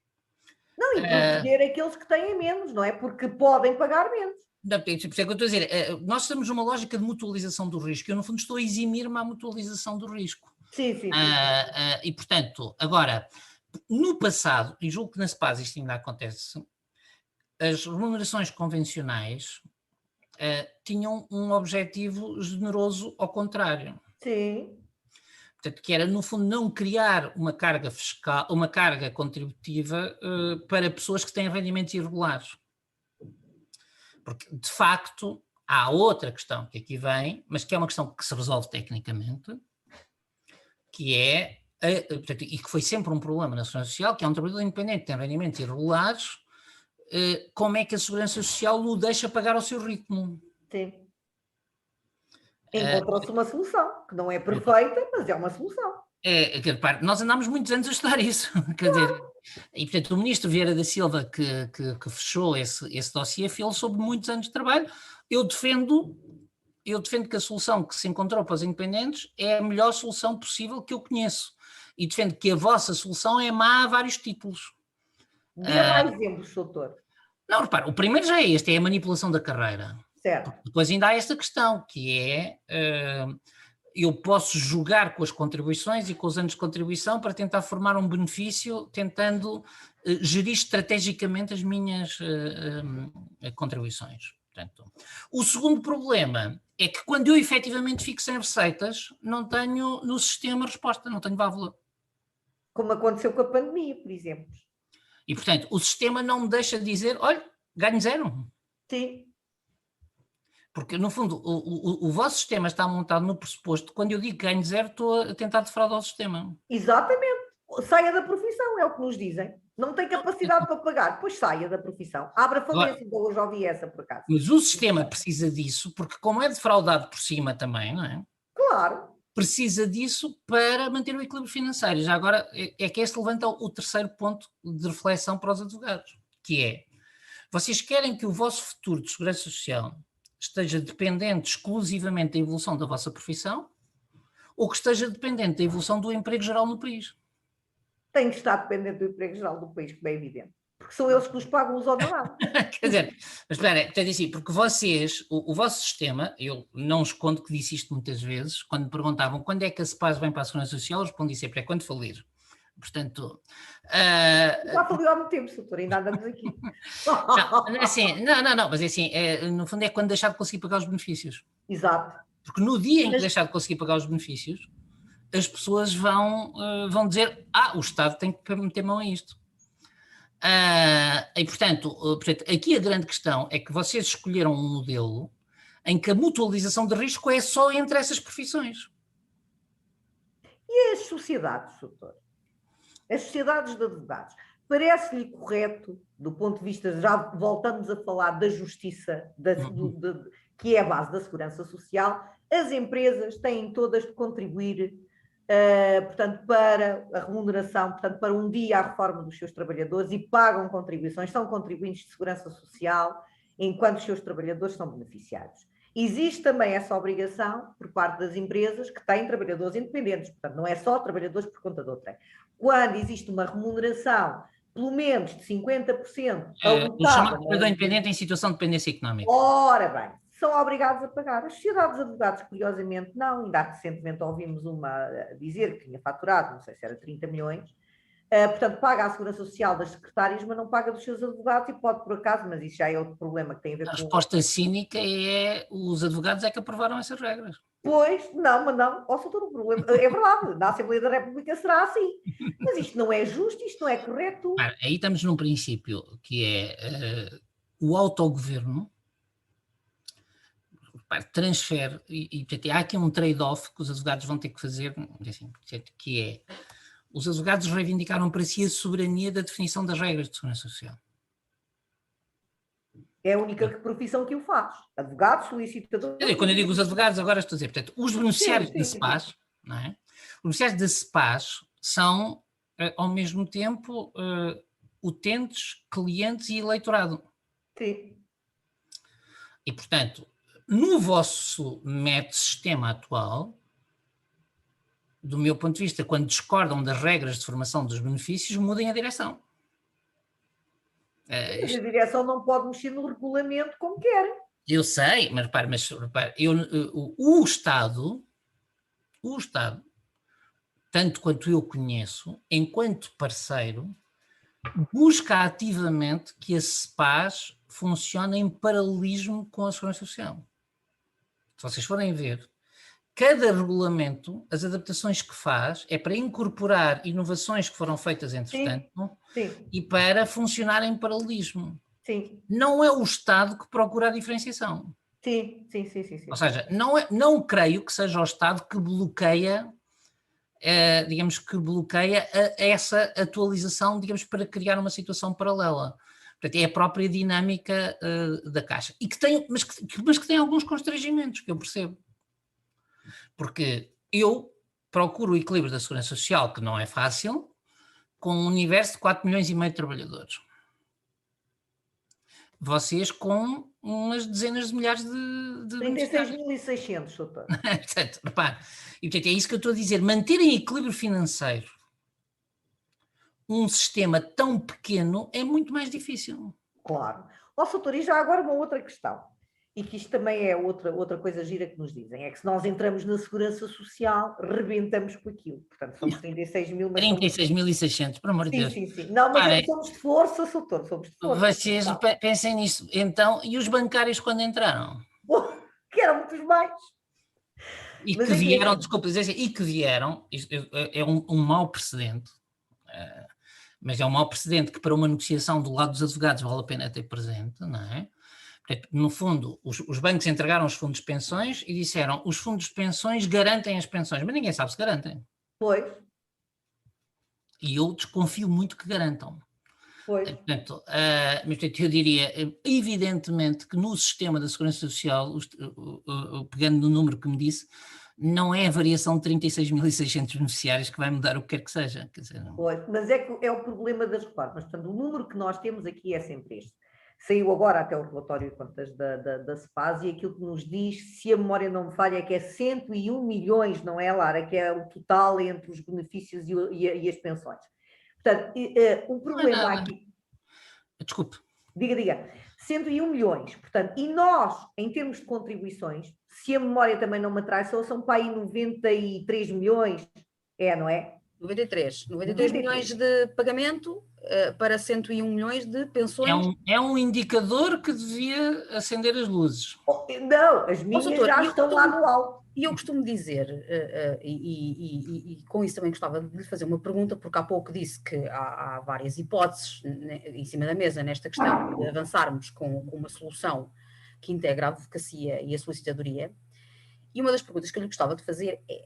Não, e proteger aqueles que têm menos, não é? Porque podem pagar menos. Por isso é que eu estou a dizer, nós estamos numa lógica de mutualização do risco, eu no fundo estou a eximir-me à mutualização do risco. Sim. E portanto, agora, no passado, e julgo que na SEPAS isto ainda acontece, as remunerações convencionais tinham um objetivo generoso ao contrário. Sim. Portanto, que era, no fundo, não criar uma carga fiscal, uma carga contributiva para pessoas que têm rendimentos irregulares. Porque, de facto, há outra questão que aqui vem, mas que é uma questão que se resolve tecnicamente, que é, portanto, e que foi sempre um problema na Segurança Social, que é um trabalhador independente que tem rendimentos irregulares, como é que a Segurança Social o deixa pagar ao seu ritmo? Sim. Encontrou-se uma solução, que não é perfeita, mas é uma solução. Nós andámos muitos anos a estudar isso, quer dizer, e portanto o ministro Vieira da Silva que fechou esse dossiê fez sobre muitos anos de trabalho. Eu defendo que a solução que se encontrou para os independentes é a melhor solução possível que eu conheço e defendo que a vossa solução é má a vários títulos. Dê mais exemplos, doutor. Não, repara, o primeiro já é este, é a manipulação da carreira. Certo. Depois ainda há esta questão, que é, eu posso jogar com as contribuições e com os anos de contribuição para tentar formar um benefício, tentando gerir estrategicamente as minhas contribuições. Portanto, o segundo problema é que quando eu efetivamente fico sem receitas, não tenho no sistema resposta, não tenho válvula. Como aconteceu com a pandemia, por exemplo. E, portanto, o sistema não me deixa dizer, olha, ganho zero. Sim. Porque, no fundo, o vosso sistema está montado no pressuposto que quando eu digo ganho zero, estou a tentar defraudar o sistema. Exatamente. Saia da profissão, é o que nos dizem. Não tem capacidade para pagar, pois saia da profissão. Abra falência, então eu já ouvi essa por acaso. Mas o sistema precisa disso, porque como é defraudado por cima também, não é? Claro. Precisa disso para manter o equilíbrio financeiro. Já agora é que este levanta o terceiro ponto de reflexão para os advogados, que é, vocês querem que o vosso futuro de segurança social esteja dependente exclusivamente da evolução da vossa profissão ou que esteja dependente da evolução do emprego geral no país? Tem que estar dependente do emprego geral do país, como é evidente. Porque são eles que nos pagam os honorários. Quer dizer, mas espera, portanto, assim, porque vocês, o vosso sistema, eu não escondo que disse isto muitas vezes, quando me perguntavam quando é que a CEPAS vem para a Segurança Social, eu respondi sempre, é quando falir. Portanto... Já faliu há muito tempo, doutor, ainda andamos aqui. Não, mas assim, no fundo é quando deixar de conseguir pagar os benefícios. Exato. Porque no dia em que deixar de conseguir pagar os benefícios, as pessoas vão dizer, o Estado tem que meter mão a isto. E portanto, aqui a grande questão é que vocês escolheram um modelo em que a mutualização de risco é só entre essas profissões. E as sociedades, doutor? As sociedades de advogados, parece-lhe correto, do ponto de vista, já voltamos a falar da justiça, que é a base da segurança social, as empresas têm todas de contribuir, portanto, para a remuneração, portanto, para um dia a reforma dos seus trabalhadores e pagam contribuições, são contribuintes de segurança social, enquanto os seus trabalhadores são beneficiados. Existe também essa obrigação por parte das empresas que têm trabalhadores independentes, portanto, não é só trabalhadores por conta de outrem. Quando existe uma remuneração, pelo menos de 50%, o chamado trabalhador independente em situação de dependência económica. Ora bem, são obrigados a pagar. As sociedades de advogados, curiosamente, não. Ainda recentemente ouvimos uma dizer que tinha faturado, não sei se era 30 milhões, portanto, paga a segurança social das secretárias, mas não paga dos seus advogados e pode, por acaso, mas isso já é outro problema que tem a ver com... A resposta cínica é os advogados é que aprovaram essas regras. Pois, não, mas não, ó, doutor, o problema é verdade, na Assembleia da República será assim, mas isto não é justo, isto não é correto. Aí estamos num princípio que é o autogoverno transfere, e há aqui um trade-off que os advogados vão ter que fazer, assim, que é, os advogados reivindicaram para si a soberania da definição das regras de segurança social. É a única profissão que o faz. Advogados, solicitadores... Quando eu digo os advogados, agora estou a dizer, portanto, os beneficiários da CEPAS, não é? Os beneficiários da CEPAS são, ao mesmo tempo, utentes, clientes e eleitorado. Sim. E, portanto, no vosso método sistema atual, do meu ponto de vista, quando discordam das regras de formação dos benefícios, mudem a direção. Mas a direção não pode mexer no regulamento como quer. Eu sei, mas repare, o Estado, tanto quanto eu conheço, enquanto parceiro, busca ativamente que a CEPAS funcione em paralelismo com a Segurança Social. Se vocês forem ver, cada regulamento, as adaptações que faz, é para incorporar inovações que foram feitas entretanto e para funcionar em paralelismo. Sim. Não é o Estado que procura a diferenciação. Sim. Ou seja, não creio que seja o Estado que bloqueia, digamos, essa atualização, digamos, para criar uma situação paralela. Portanto, é a própria dinâmica da Caixa. E que tem, mas que tem alguns constrangimentos, que eu percebo. Porque eu procuro o equilíbrio da segurança social, que não é fácil, com um universo de 4 milhões e meio de trabalhadores. Vocês com umas dezenas de milhares de 36.600, doutor. Portanto, repare, e portanto, é isso que eu estou a dizer, manter em equilíbrio financeiro um sistema tão pequeno é muito mais difícil. Claro. Ó, doutor, e já agora uma outra questão, e que isto também é outra coisa gira que nos dizem, é que se nós entramos na segurança social, rebentamos com aquilo. Portanto, somos 36 mil... 36.600, por amor de Deus. Sim. Não, mas somos de força, doutor, somos de força. Vocês pensem nisso. Então, e os bancários quando entraram? Que eram muitos mais. E que vieram, desculpa dizer assim, e que vieram, é um mau precedente, mas é um mau precedente que para uma negociação do lado dos advogados vale a pena ter presente, não é? Portanto, no fundo, os bancos entregaram os fundos de pensões e disseram os fundos de pensões garantem as pensões, mas ninguém sabe se garantem. Pois. E eu desconfio muito que garantam. Pois. Portanto, eu diria, evidentemente, que no sistema da Segurança Social, pegando no número que me disse, não é a variação de 36.600 beneficiários que vai mudar o que quer que seja. Quer dizer, não... Pois, mas é o problema das reformas. Portanto, o número que nós temos aqui é sempre este. Saiu agora até o relatório de contas da CEPAS e aquilo que nos diz, se a memória não me falha, é que é 101 milhões, não é, Lara? Que é o total entre os benefícios e as pensões. Portanto, o problema aqui... Desculpe. Diga. 101 milhões. Portanto, e nós, em termos de contribuições, se a memória também não me trai, são para aí 93 milhões, não é? 93 milhões de pagamento para 101 milhões de pensões. É um indicador que devia acender as luzes. Não, as minhas já estão lá no alto. E eu costumo dizer, e com isso também gostava de lhe fazer uma pergunta, porque há pouco disse que há várias hipóteses em cima da mesa nesta questão de avançarmos com uma solução que integra a advocacia e a solicitadoria. E uma das perguntas que eu lhe gostava de fazer é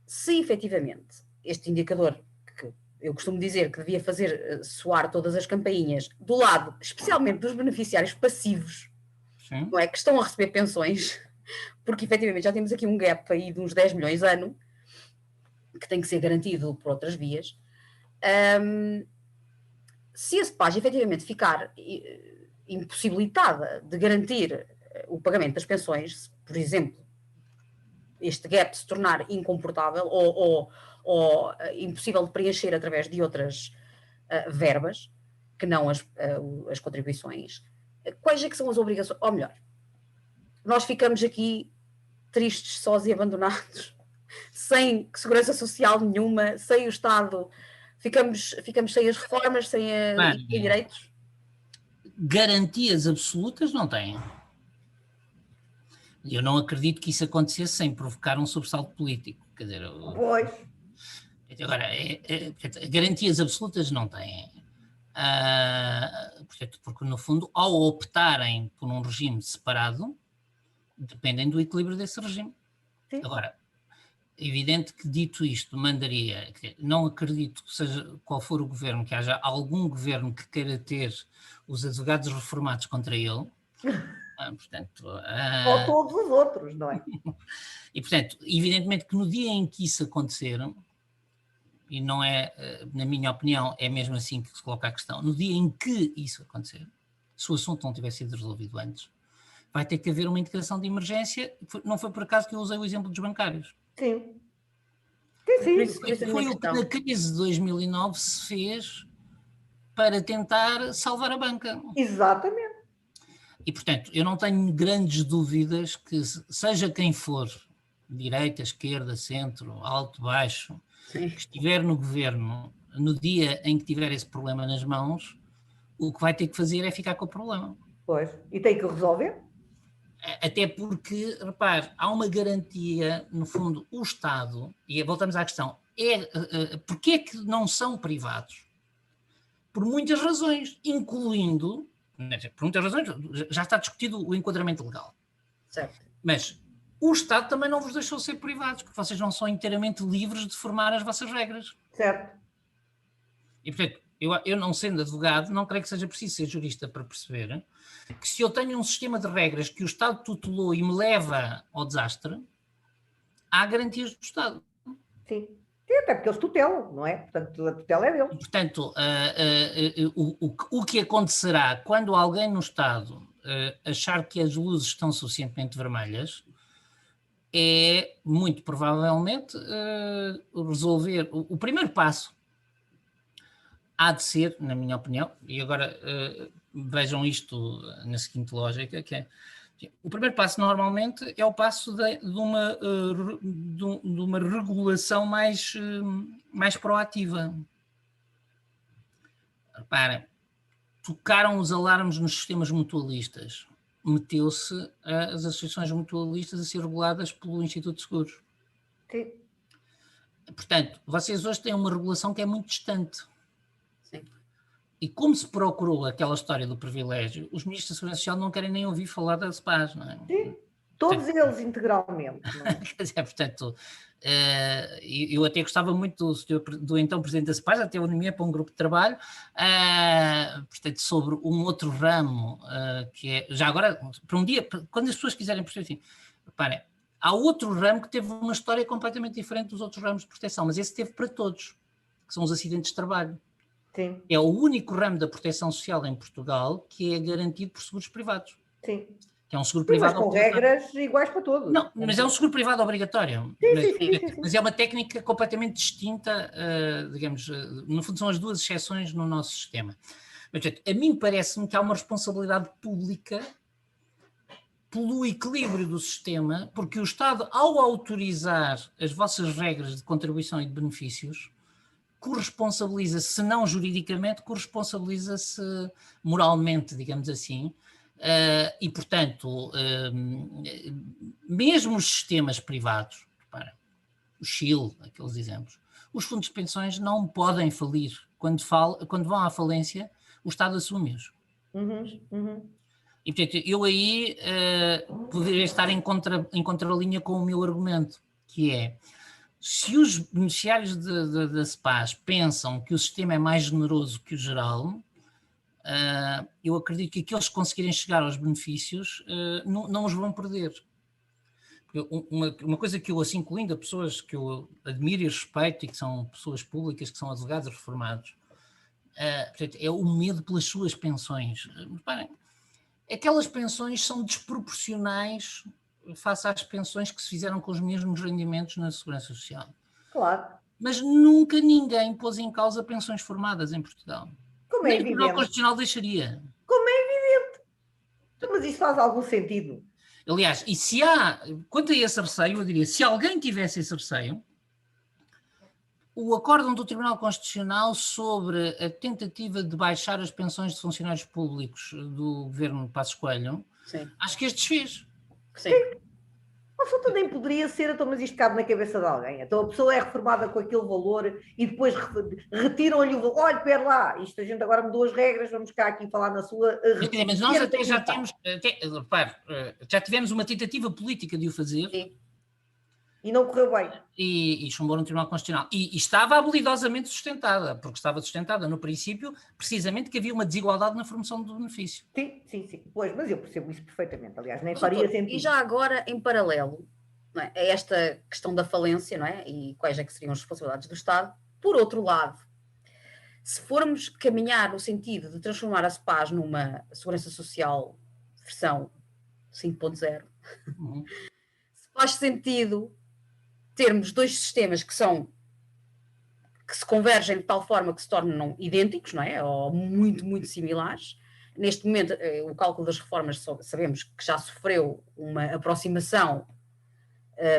se efetivamente este indicador, que eu costumo dizer que devia fazer soar todas as campainhas do lado, especialmente dos beneficiários passivos, Sim. não é, que estão a receber pensões, porque efetivamente já temos aqui um gap aí de uns 10 milhões ano, que tem que ser garantido por outras vias. Se a CEPAG efetivamente ficar impossibilitada de garantir o pagamento das pensões, por exemplo, este gap se tornar incomportável ou impossível de preencher através de outras verbas, que não as contribuições, quais é que são as obrigações? Ou melhor, nós ficamos aqui tristes, sós e abandonados, sem segurança social nenhuma, sem o Estado, ficamos sem as reformas, sem direitos? Garantias absolutas não têm. E eu não acredito que isso acontecesse sem provocar um sobressalto político. Quer dizer, Pois. Agora, garantias absolutas não têm. Portanto, porque, no fundo, ao optarem por um regime separado, dependem do equilíbrio desse regime. Sim. Agora, é evidente que, dito isto, mandaria, não acredito que seja qual for o governo, que haja algum governo que queira ter os advogados reformados contra ele. Portanto, ou todos os outros, não é? E, portanto, evidentemente que no dia em que isso acontecer, e não é, na minha opinião, é mesmo assim que se coloca a questão, no dia em que isso acontecer, se o assunto não tiver sido resolvido antes, vai ter que haver uma integração de emergência. Não foi por acaso que eu usei o exemplo dos bancários. Sim. Foi o que na crise de 2009 se fez para tentar salvar a banca. Exatamente. E, portanto, eu não tenho grandes dúvidas que, seja quem for, direita, esquerda, centro, alto, baixo, que estiver no governo, no dia em que tiver esse problema nas mãos, o que vai ter que fazer é ficar com o problema. Pois, e tem que resolver. Até porque, repare, há uma garantia, no fundo, o Estado, e voltamos à questão, porque é que não são privados? Por muitas razões, incluindo, por muitas razões, já está discutido o enquadramento legal. Certo. Mas o Estado também não vos deixou ser privados, porque vocês não são inteiramente livres de formar as vossas regras. Certo. E, portanto, eu não sendo advogado, não creio que seja preciso ser jurista para perceber que se eu tenho um sistema de regras que o Estado tutelou e me leva ao desastre, há garantias do Estado. Sim. Sim, até porque eles tutelam, não é? Portanto, a tutela é deles. E, portanto, o que acontecerá quando alguém no Estado achar que as luzes estão suficientemente vermelhas é, muito provavelmente, resolver. O primeiro passo há de ser, na minha opinião, e agora vejam isto na seguinte lógica, que é, o primeiro passo normalmente é o passo de uma regulação mais proativa. Reparem, tocaram os alarmes nos sistemas mutualistas, meteu-se as associações mutualistas a ser reguladas pelo Instituto de Seguros. Sim. Portanto, vocês hoje têm uma regulação que é muito distante. Sim. E como se procurou aquela história do privilégio, os ministros da Segurança Social não querem nem ouvir falar da CEPAG, não é? Sim. Todos eles integralmente. Não é? Quer dizer, portanto, eu até gostava muito do então Presidente da CEPAG, até unir para um grupo de trabalho, portanto, sobre um outro ramo, que é, já agora, para um dia, quando as pessoas quiserem perceber assim, reparem, há outro ramo que teve uma história completamente diferente dos outros ramos de proteção, mas esse teve para todos, que são os acidentes de trabalho. Sim. É o único ramo da proteção social em Portugal que é garantido por seguros privados. Sim. que é um seguro Sim, mas privado com regras iguais para todos. Não, mas é um seguro privado obrigatório. Sim. Mas é uma técnica completamente distinta, digamos, no fundo são as duas exceções no nosso sistema. Mas, portanto, a mim parece-me que há uma responsabilidade pública pelo equilíbrio do sistema, porque o Estado, ao autorizar as vossas regras de contribuição e de benefícios, corresponsabiliza-se, se não juridicamente, corresponsabiliza-se moralmente, digamos assim, e, portanto, mesmo os sistemas privados, repara, o Chile, aqueles exemplos, os fundos de pensões não podem falir. Quando vão à falência, o Estado assume-os. E, portanto, eu aí poderia estar em contralinha com o meu argumento, que é, se os beneficiários da CEPAS pensam que o sistema é mais generoso que o geral, eu acredito que aqueles que conseguirem chegar aos benefícios não os vão perder. Uma coisa que eu, assim, incluindo a pessoas que eu admiro e respeito e que são pessoas públicas, que são advogados reformados, portanto, é o medo pelas suas pensões. Reparem, aquelas pensões são desproporcionais face às pensões que se fizeram com os mesmos rendimentos na Segurança Social. Claro. Mas nunca ninguém pôs em causa pensões formadas em Portugal. Como é Nem o evidente. Tribunal Constitucional deixaria. Como é evidente. Mas isso faz algum sentido. Aliás, e se quanto a esse receio, eu diria, se alguém tivesse esse receio, o acórdão do Tribunal Constitucional sobre a tentativa de baixar as pensões de funcionários públicos do governo Passos Coelho, Sim. Acho que as desfez. Sim. A pessoa também poderia ser, então, mas isto cabe na cabeça de alguém. Então a pessoa é reformada com aquele valor e depois retiram-lhe o valor. Olha, espera lá, isto a gente agora mudou as regras, vamos cá aqui falar na sua... Mas nós até já temos, repare, já tivemos uma tentativa política de o fazer. Sim. E não correu bem. E chumbou no Tribunal Constitucional. E estava habilidosamente sustentada, porque estava sustentada no princípio, precisamente que havia uma desigualdade na formação do benefício. Sim. Pois, mas eu percebo isso perfeitamente. Aliás, nem faria sentido. E já agora, em paralelo, não é, a esta questão da falência, não é? E quais é que seriam as responsabilidades do Estado, por outro lado, se formos caminhar no sentido de transformar a CEPAS numa segurança social versão 5.0, se faz sentido termos dois sistemas que se convergem de tal forma que se tornam idênticos, não é? Ou muito, muito similares. Neste momento, o cálculo das reformas sabemos que já sofreu uma aproximação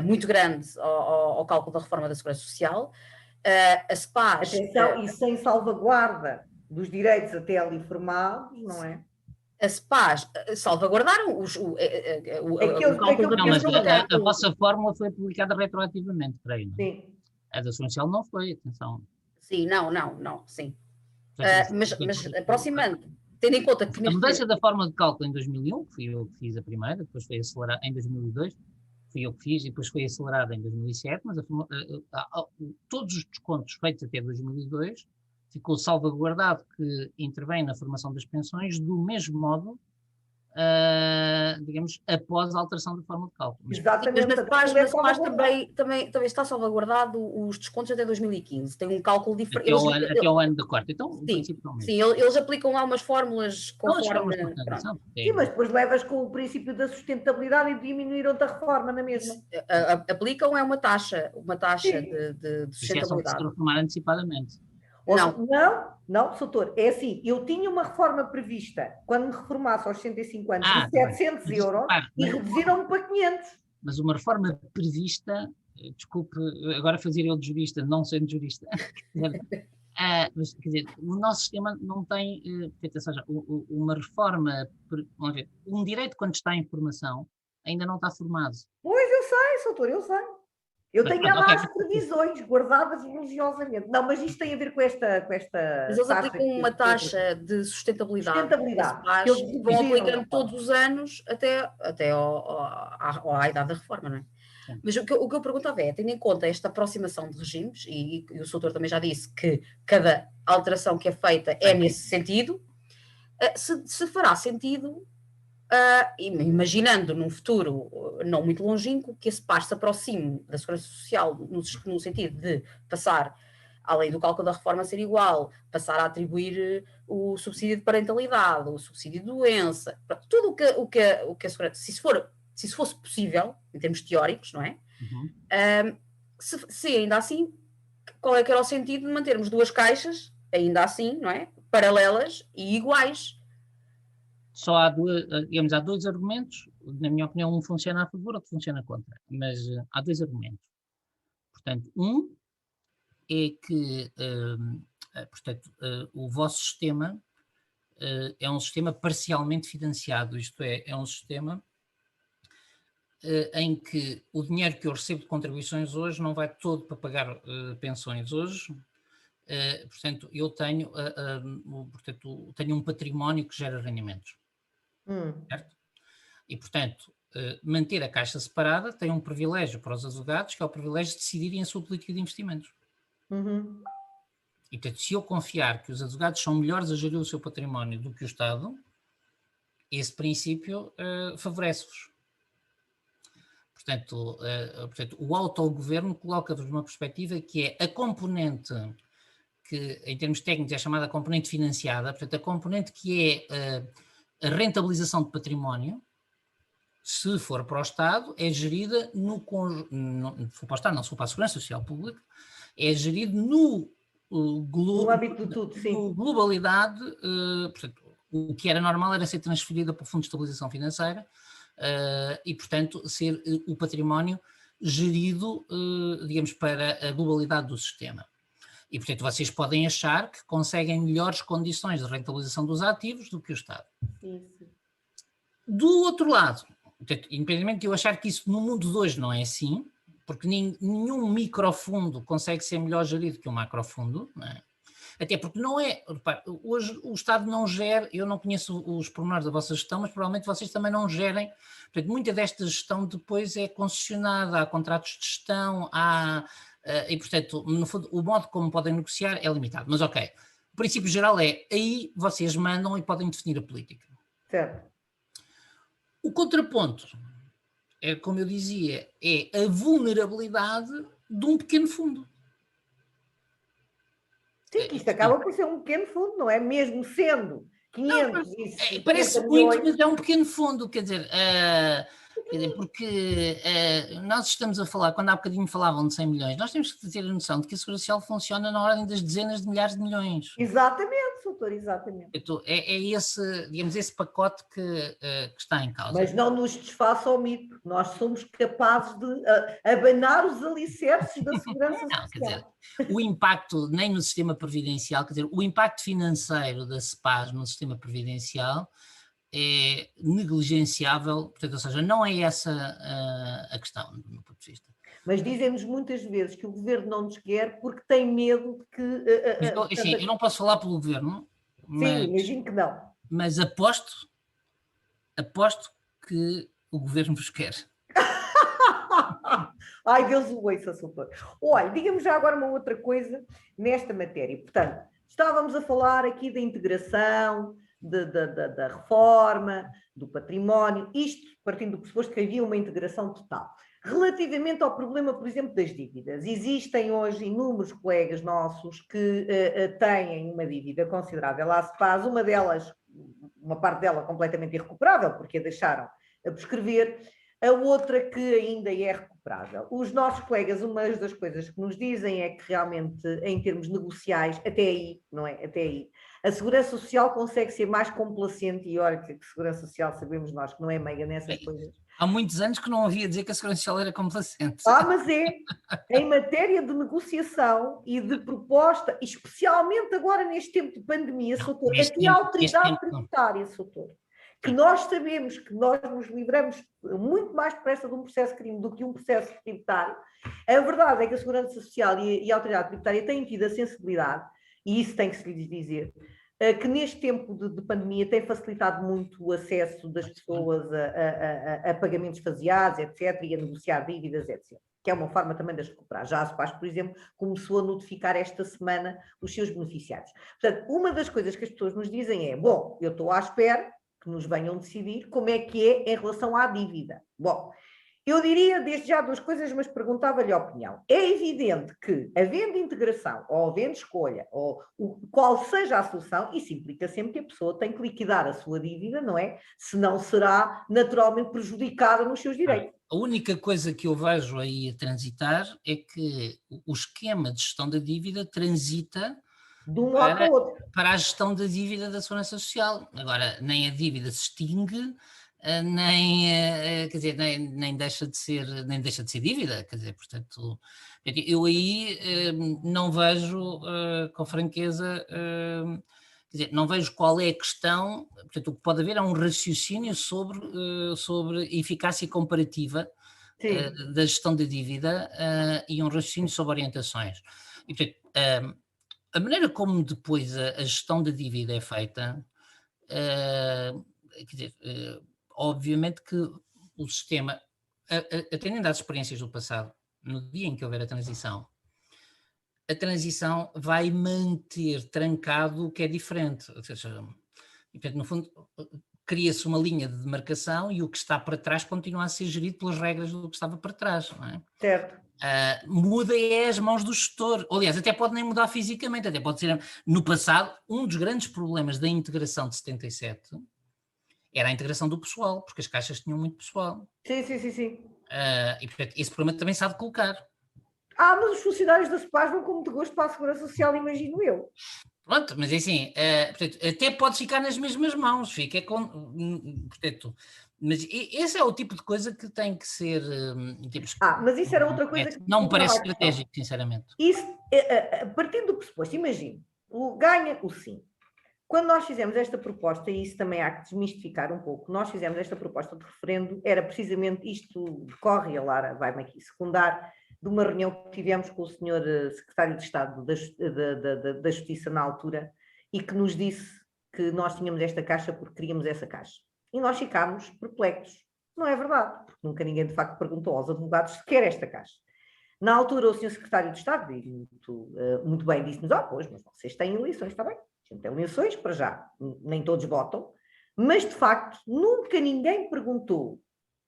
muito grande ao cálculo da reforma da Segurança Social. A CEPAS... Atenção, e sem salvaguarda dos direitos até ali formados, não é? A CEPAS salvaguardaram o cálculo da mas a vossa fórmula foi publicada retroativamente, creio. Não? Sim. A da Segurança Social não foi, atenção. Sim, sim. Mas aproximando, tendo em conta que... A mudança da forma de cálculo em 2001, que fui eu que fiz a primeira, depois foi acelerada em 2002, fui eu que fiz e depois foi acelerada em 2007, mas todos os descontos feitos até 2002 ficou salvaguardado que intervém na formação das pensões do mesmo modo, digamos, após a alteração da forma de cálculo. Exatamente. Mas na CEPAS também está salvaguardado os descontos até 2015. Tem um cálculo diferente. Até ao ano da corte. Então, sim, eles aplicam lá umas fórmulas conforme... Sim, mas depois levas com o princípio da sustentabilidade e diminuíram-te a reforma na mesma. Aplicam uma taxa de sustentabilidade. Se reformar antecipadamente. Não, doutor, é assim, eu tinha uma reforma prevista, quando me reformasse aos 65 anos, de 700 euros e reduziram-me para 500. Mas uma reforma prevista, desculpe, agora fazer eu de jurista, não sendo jurista, mas quer dizer, o nosso sistema não tem, ou seja, uma reforma, vamos ver, um direito quando está em formação ainda não está formado. Pois, eu sei, doutor, eu sei. Eu tenho lá as previsões guardadas religiosamente. Não, mas isto tem a ver com esta mas eles aplicam uma taxa de sustentabilidade. Eles vão aplicando todos os anos até à idade da reforma, não é? Sim. Mas o que eu perguntava é, tendo em conta esta aproximação de regimes, e o Sr. também já disse que cada alteração que é feita é nesse sentido, se fará sentido... imaginando num futuro não muito longínquo que esse par se aproxime da Segurança Social no sentido de passar além do cálculo da reforma ser igual, passar a atribuir o subsídio de parentalidade, o subsídio de doença, tudo o que a segurança, se isso fosse possível, em termos teóricos, não é? Se ainda assim, qual é que era o sentido de mantermos duas caixas, ainda assim, não é? Paralelas e iguais. Só há dois argumentos, na minha opinião, um funciona a favor, outro funciona contra, mas há dois argumentos. Portanto, um é que, o vosso sistema é um sistema parcialmente financiado, isto é um sistema em que o dinheiro que eu recebo de contribuições hoje não vai todo para pagar pensões hoje. Portanto, eu tenho, tenho um património que gera rendimentos. Certo? E, portanto, manter a caixa separada tem um privilégio para os advogados, que é o privilégio de decidirem a sua política de investimentos. E, portanto, se eu confiar que os advogados são melhores a gerir o seu património do que o Estado, esse princípio favorece-vos. Portanto, o autogoverno coloca-vos numa perspectiva que é a componente que, em termos técnicos, é chamada componente financiada, portanto, a componente que é a rentabilização de património, se for para o Estado, é gerida no for para o Estado, não, se for para a Segurança Social Pública, é gerido no âmbito de tudo, sim. Globalidade, portanto, o que era normal era ser transferida para o Fundo de Estabilização Financeira e, portanto, ser o património gerido, digamos, para a globalidade do sistema. E, portanto, vocês podem achar que conseguem melhores condições de rentabilização dos ativos do que o Estado. Isso. Do outro lado, portanto, independentemente de eu achar que isso no mundo de hoje não é assim, porque nenhum microfundo consegue ser melhor gerido que um macrofundo, não é? Até porque não é, repare, hoje o Estado não gera, eu não conheço os pormenores da vossa gestão, mas provavelmente vocês também não gerem, portanto, muita desta gestão depois é concessionada, há contratos de gestão, e portanto, no fundo, o modo como podem negociar é limitado, mas ok, o princípio geral é, aí vocês mandam e podem definir a política. Certo. O contraponto, como eu dizia, é a vulnerabilidade de um pequeno fundo. Sim, que isto acaba por ser um pequeno fundo, não é? Mesmo sendo 500 parece milhões... muito, mas é um pequeno fundo, quer dizer, porque nós estamos a falar, quando há bocadinho falavam de 100 milhões, nós temos que ter a noção de que a Segurança Social funciona na ordem das dezenas de milhares de milhões. Exatamente, doutor, exatamente. Então, é esse, digamos, esse pacote que está em causa. Mas não nos desfaça o mito, nós somos capazes de abanar os alicerces da segurança social. Quer dizer, o impacto nem no sistema previdencial, quer dizer, o impacto financeiro da CEPAS no sistema previdencial é negligenciável, portanto, ou seja, não é essa a questão, do meu ponto de vista. Mas dizem-nos muitas vezes que o governo não nos quer porque tem medo de que... Assim, eu não posso falar pelo governo, Sim, imagino que não. Mas aposto que o governo vos quer. Ai, Deus o ouça, doutor. Olha, diga-me já agora uma outra coisa nesta matéria. Portanto, estávamos a falar aqui da integração, da reforma, do património, isto partindo do pressuposto que havia uma integração total. Relativamente ao problema, por exemplo, das dívidas, existem hoje inúmeros colegas nossos que têm uma dívida considerável à CEPAS, uma parte dela completamente irrecuperável, porque a deixaram a prescrever, a outra que ainda é recuperável. Os nossos colegas, uma das coisas que nos dizem é que realmente, em termos negociais, até aí, não é? Até aí, a Segurança Social consegue ser mais complacente, e olha que a Segurança Social sabemos nós que não é meiga nessas coisas. Há muitos anos que não ouvia dizer que a Segurança Social era complacente. Mas em matéria de negociação e de proposta, especialmente agora neste tempo de pandemia, doutor, até a autoridade tributária, doutor, que nós sabemos que nós nos livramos muito mais depressa de um processo de crime do que um processo tributário. A verdade é que a Segurança Social e a autoridade tributária têm tido a sensibilidade, e isso tem que se lhes dizer, que neste tempo de pandemia tem facilitado muito o acesso das pessoas a pagamentos faseados, etc., e a negociar dívidas, etc., que é uma forma também de as recuperar. Já a SEPAS, por exemplo, começou a notificar esta semana os seus beneficiários. Portanto, uma das coisas que as pessoas nos dizem é, bom, eu estou à espera que nos venham decidir como é que é em relação à dívida. Bom, Eu diria desde já duas coisas, mas perguntava-lhe a opinião. É evidente que, havendo integração, ou havendo escolha, ou qual seja a solução, isso implica sempre que a pessoa tem que liquidar a sua dívida, não é? Senão será naturalmente prejudicada nos seus direitos. A única coisa que eu vejo aí a transitar é que o esquema de gestão da dívida transita De um lado para o outro. para a gestão da dívida da Segurança Social. Agora, nem a dívida se extingue, quer dizer, nem deixa de ser dívida, quer dizer, portanto, eu aí não vejo com franqueza, quer dizer, não vejo qual é a questão, portanto, o que pode haver é um raciocínio sobre eficácia comparativa Sim. da gestão da dívida e um raciocínio sobre orientações. E, portanto, a maneira como depois a gestão da dívida é feita, quer dizer, obviamente que o sistema, atendendo às experiências do passado, no dia em que houver a transição vai manter trancado o que é diferente. Ou seja, e, portanto, no fundo, cria-se uma linha de demarcação e o que está para trás continua a ser gerido pelas regras do que estava para trás, não é? Certo. Muda é as mãos do gestor. Aliás, até pode nem mudar fisicamente, até pode ser. No passado, um dos grandes problemas da integração de 77 era a integração do pessoal, porque as caixas tinham muito pessoal. Sim, sim, sim, sim. E, portanto, esse problema também se há de colocar. Mas os funcionários da SEPAS vão com muito gosto para a Segurança Social, imagino eu. Pronto, mas é assim, portanto, até pode ficar nas mesmas mãos, portanto, mas esse é o tipo de coisa que tem que ser. Mas isso era outra coisa que não me parece colocava a questão. estratégico, sinceramente. Isso, partindo do pressuposto, imagino, ganha o sim. Quando nós fizemos esta proposta, e isso também há que desmistificar um pouco, nós fizemos esta proposta de referendo, era precisamente isto, decorre, e a Lara vai-me aqui secundar, de uma reunião que tivemos com o senhor secretário de Estado da Justiça na altura, e que nos disse que nós tínhamos esta caixa porque queríamos essa caixa. E nós ficámos perplexos. Não é verdade, porque nunca ninguém de facto perguntou aos advogados se quer esta caixa. Na altura, o senhor secretário de Estado, muito bem, disse-nos, pois, mas vocês têm eleições, está bem? A gente tem eleições, para já, nem todos votam, mas de facto nunca ninguém perguntou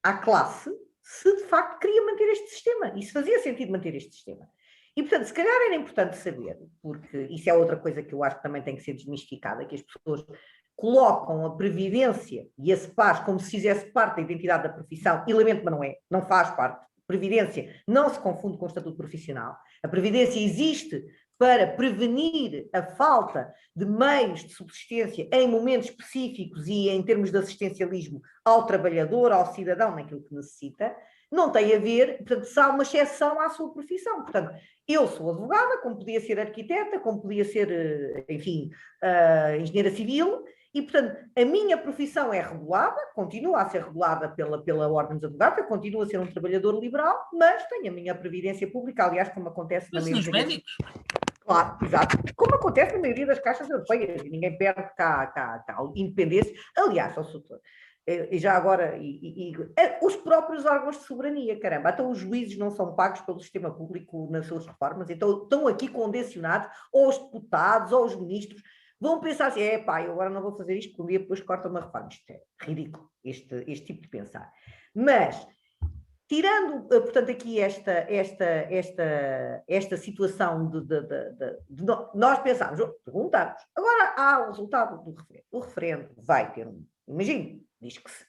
à classe se de facto queria manter este sistema e se fazia sentido manter este sistema. E portanto, se calhar era importante saber, porque isso é outra coisa que eu acho que também tem que ser desmistificada, que as pessoas colocam a Previdência e a SEPAS como se fizesse parte da identidade da profissão, e lamento, mas não é, não faz parte. Previdência não se confunde com o estatuto profissional. A Previdência existe para prevenir a falta de meios de subsistência em momentos específicos e em termos de assistencialismo ao trabalhador, ao cidadão, naquilo que necessita, não tem a ver, portanto, se há uma exceção à sua profissão. Portanto, eu sou advogada, como podia ser arquiteta, como podia ser, enfim, engenheira civil, e, portanto, a minha profissão é regulada, continua a ser regulada pela Ordem dos Advogados, continua a ser um trabalhador liberal, mas tenho a minha previdência pública, aliás, como acontece na maioria dos médicos. Claro, exato. Como acontece na maioria das caixas europeias, e ninguém perde cá independência. Aliás, doutor, e já agora, os próprios órgãos de soberania, caramba, então os juízes não são pagos pelo sistema público nas suas reformas, então estão aqui condicionados, ou os deputados, ou os ministros, vão pensar assim, eu agora não vou fazer isto, porque um dia depois corta uma reforma. Isto é ridículo, este tipo de pensar. Mas, tirando, portanto, aqui esta situação de nós pensarmos, perguntarmos, agora há o resultado do referendo. O referendo vai ter imagino,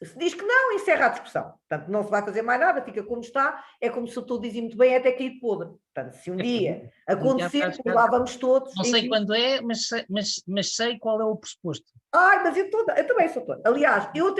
se diz que não, encerra a discussão. Portanto, não se vai fazer mais nada, fica como está, é como se eu estou a dizer muito bem, é até cair de podre. Portanto, se um dia acontecer, lá vamos todos. Não sei quando é, mas sei qual é o pressuposto. Mas eu também sou toda. Aliás, eu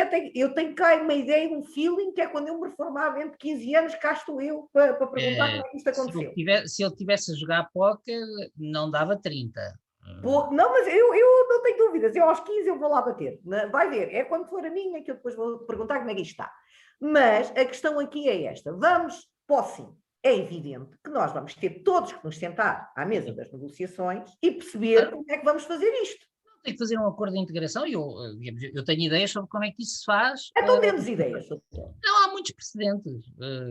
tenho cá uma ideia, um feeling, que é quando eu me reformar dentro de 15 anos, cá estou eu para perguntar como é que isto aconteceu. Se ele tivesse a jogar póquer, não dava 30. Não, mas eu não tenho dúvidas, eu aos 15 eu vou lá bater, vai ver, é quando for a minha que eu depois vou perguntar como é que isto está. Mas a questão aqui é esta, vamos para o sim. É evidente que nós vamos ter todos que nos sentar à mesa das negociações e perceber como é que vamos fazer isto. Tem que fazer um acordo de integração e eu tenho ideias sobre como é que isso se faz. Então temos ideias. Não, há muitos precedentes.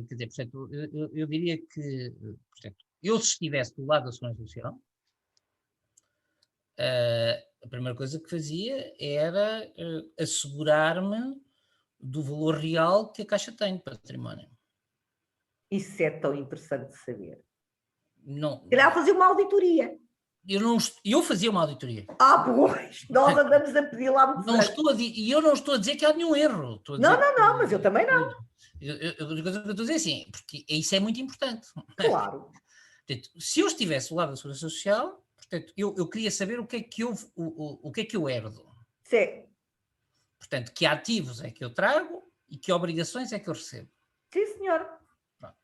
Quer dizer, portanto, eu diria que, portanto, eu se estivesse do lado da Segurança Social, a primeira coisa que fazia era assegurar-me do valor real que a Caixa tem de património. Isso é tão interessante de saber. Não, Se calhar fazer uma auditoria. eu fazia uma auditoria. Pois, nós andamos a pedir lá muito. E eu não estou a dizer que há nenhum erro. Não, mas eu também não. Eu estou a dizer assim, porque isso é muito importante. Claro. Portanto, se eu estivesse do lado da Segurança Social, portanto, eu queria saber o que é que eu herdo. Sim. Portanto, que ativos é que eu trago e que obrigações é que eu recebo. Sim, senhora. Pronto.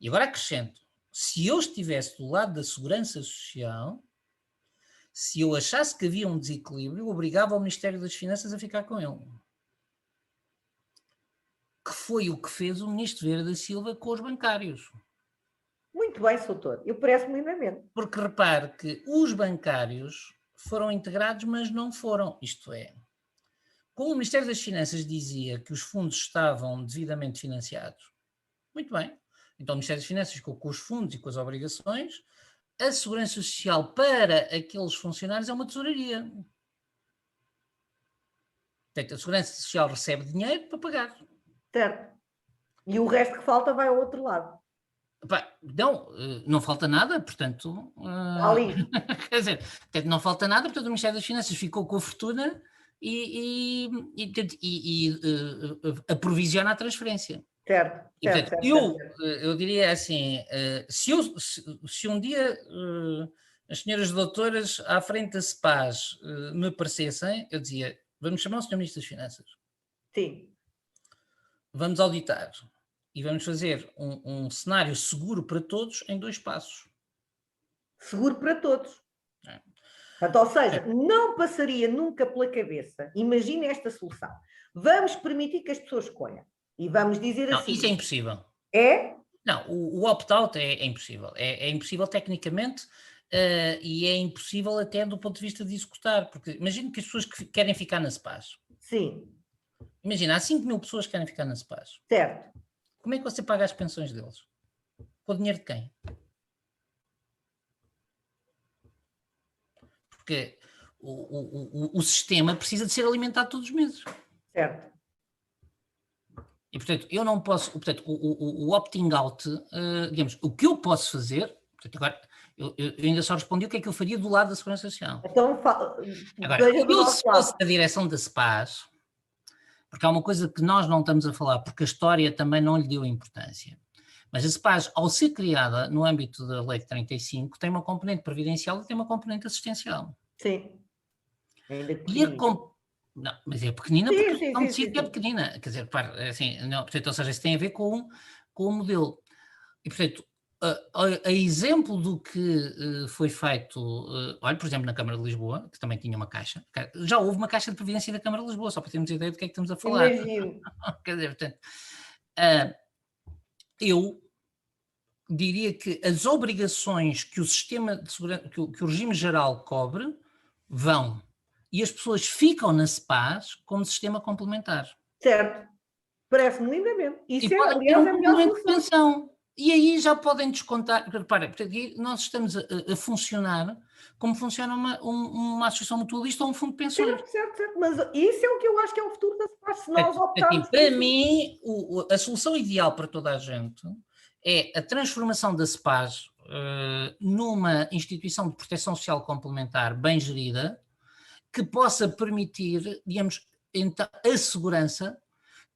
E agora acrescento, se eu estivesse do lado da Segurança Social, se eu achasse que havia um desequilíbrio, eu obrigava o Ministério das Finanças a ficar com ele. Que foi o que fez o Ministro Vieira da Silva com os bancários. Muito bem, doutor. Eu parece-me lindamente. Porque repare que os bancários foram integrados, mas não foram. Isto é, como o Ministério das Finanças dizia que os fundos estavam devidamente financiados, muito bem. Então o Ministério das Finanças ficou com os fundos e com as obrigações. A Segurança Social para aqueles funcionários é uma tesouraria. Portanto, a Segurança Social recebe dinheiro para pagar. Certo. E o resto que falta vai ao outro lado. Não falta nada, portanto... Ali. Quer dizer, portanto, não falta nada, portanto o Ministério das Finanças ficou com a fortuna e aprovisiona a transferência. Certo. E, portanto, eu diria assim, se um dia as senhoras doutoras à frente da CEPAS me aparecessem, eu dizia, vamos chamar o Sr. Ministro das Finanças. Sim. Vamos auditar e vamos fazer um cenário seguro para todos em 2 passos. Seguro para todos. Portanto, ou seja, não passaria nunca pela cabeça, imagine esta solução, vamos permitir que as pessoas escolham. E vamos dizer assim... Isso é impossível. É? Não, o opt-out é impossível. É impossível tecnicamente e é impossível até do ponto de vista de executar. Porque imagine que as pessoas que querem ficar na CEPAS. Sim. Imagina, há 5.000 pessoas que querem ficar na CEPAS. Certo. Como é que você paga as pensões deles? Com o dinheiro de quem? Porque o sistema precisa de ser alimentado todos os meses. Certo. E, portanto, eu não posso... Portanto, o opting out, digamos, o que eu posso fazer... Portanto, agora, eu ainda só respondi o que é que eu faria do lado da Segurança Social. Então, agora, eu se fosse da direção da CEPAS, porque há uma coisa que nós não estamos a falar, porque a história também não lhe deu importância. Mas a CEPAS, ao ser criada no âmbito da Lei de 35, tem uma componente previdencial e tem uma componente assistencial. Sim. Ainda não, mas é pequenina porque não decide que é pequenina. Quer dizer, assim, não, portanto, ou seja, isso tem a ver com o modelo. E, portanto, a exemplo do que foi feito, olha, por exemplo, na Câmara de Lisboa, que também tinha uma caixa, já houve uma caixa de previdência da Câmara de Lisboa, só para termos ideia do que é que estamos a falar. Imagino. Quer dizer, portanto, eu diria que as obrigações que o sistema de segurança, que o regime geral cobre, vão. E as pessoas ficam na CEPAS como sistema complementar. Certo. Parece-me lindamente. Isso e é, aliás, a melhor solução. De pensão. E aí já podem descontar. Repara, nós estamos a funcionar como funciona uma associação mutualista ou um fundo de pensões. Certo. Mas isso é o que eu acho que é o futuro da CEPAS, se nós optarmos. Para mim, a solução ideal para toda a gente é a transformação da CEPAS numa instituição de proteção social complementar bem gerida, que possa permitir, digamos, então, a segurança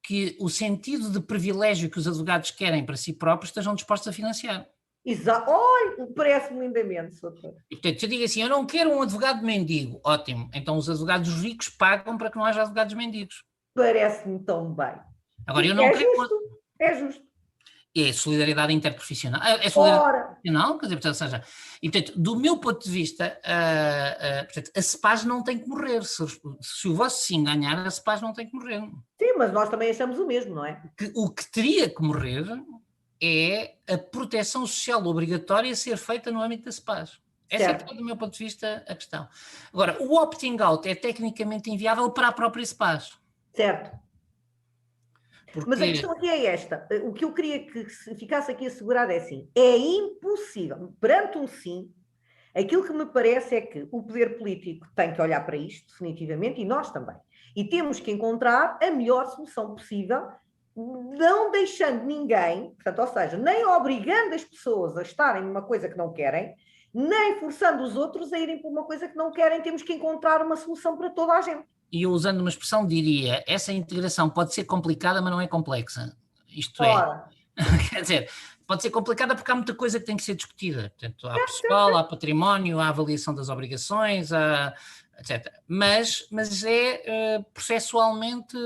que o sentido de privilégio que os advogados querem para si próprios estejam dispostos a financiar. Exato. Olha, parece-me lindamente, doutor. E, portanto, se eu digo assim, eu não quero um advogado mendigo, ótimo, então os advogados ricos pagam para que não haja advogados mendigos. Parece-me tão bem. Agora, eu não quero... É justo. É solidariedade interprofissional. É solidariedade profissional, quer dizer, portanto, ou seja, e portanto, do meu ponto de vista, portanto, a CEPAS não tem que morrer. Se o vosso sim ganhar, a CEPAS não tem que morrer. Sim, mas nós também achamos o mesmo, não é? O que teria que morrer é a proteção social obrigatória a ser feita no âmbito da CEPAS. Essa é, do meu ponto de vista, a questão. Agora, o opting out é tecnicamente inviável para a própria CEPAS. Certo. Porque... Mas a questão aqui é esta. O que eu queria que ficasse aqui assegurado é assim. É impossível. Perante um sim, aquilo que me parece é que o poder político tem que olhar para isto, definitivamente, e nós também. E temos que encontrar a melhor solução possível não deixando ninguém, portanto, ou seja, nem obrigando as pessoas a estarem numa coisa que não querem, nem forçando os outros a irem para uma coisa que não querem. Temos que encontrar uma solução para toda a gente. E eu, usando uma expressão, diria, essa integração pode ser complicada, mas não é complexa. Isto Ora, quer dizer, pode ser complicada porque há muita coisa que tem que ser discutida. Portanto, há pessoal, há património, há avaliação das obrigações, etc. Mas é processualmente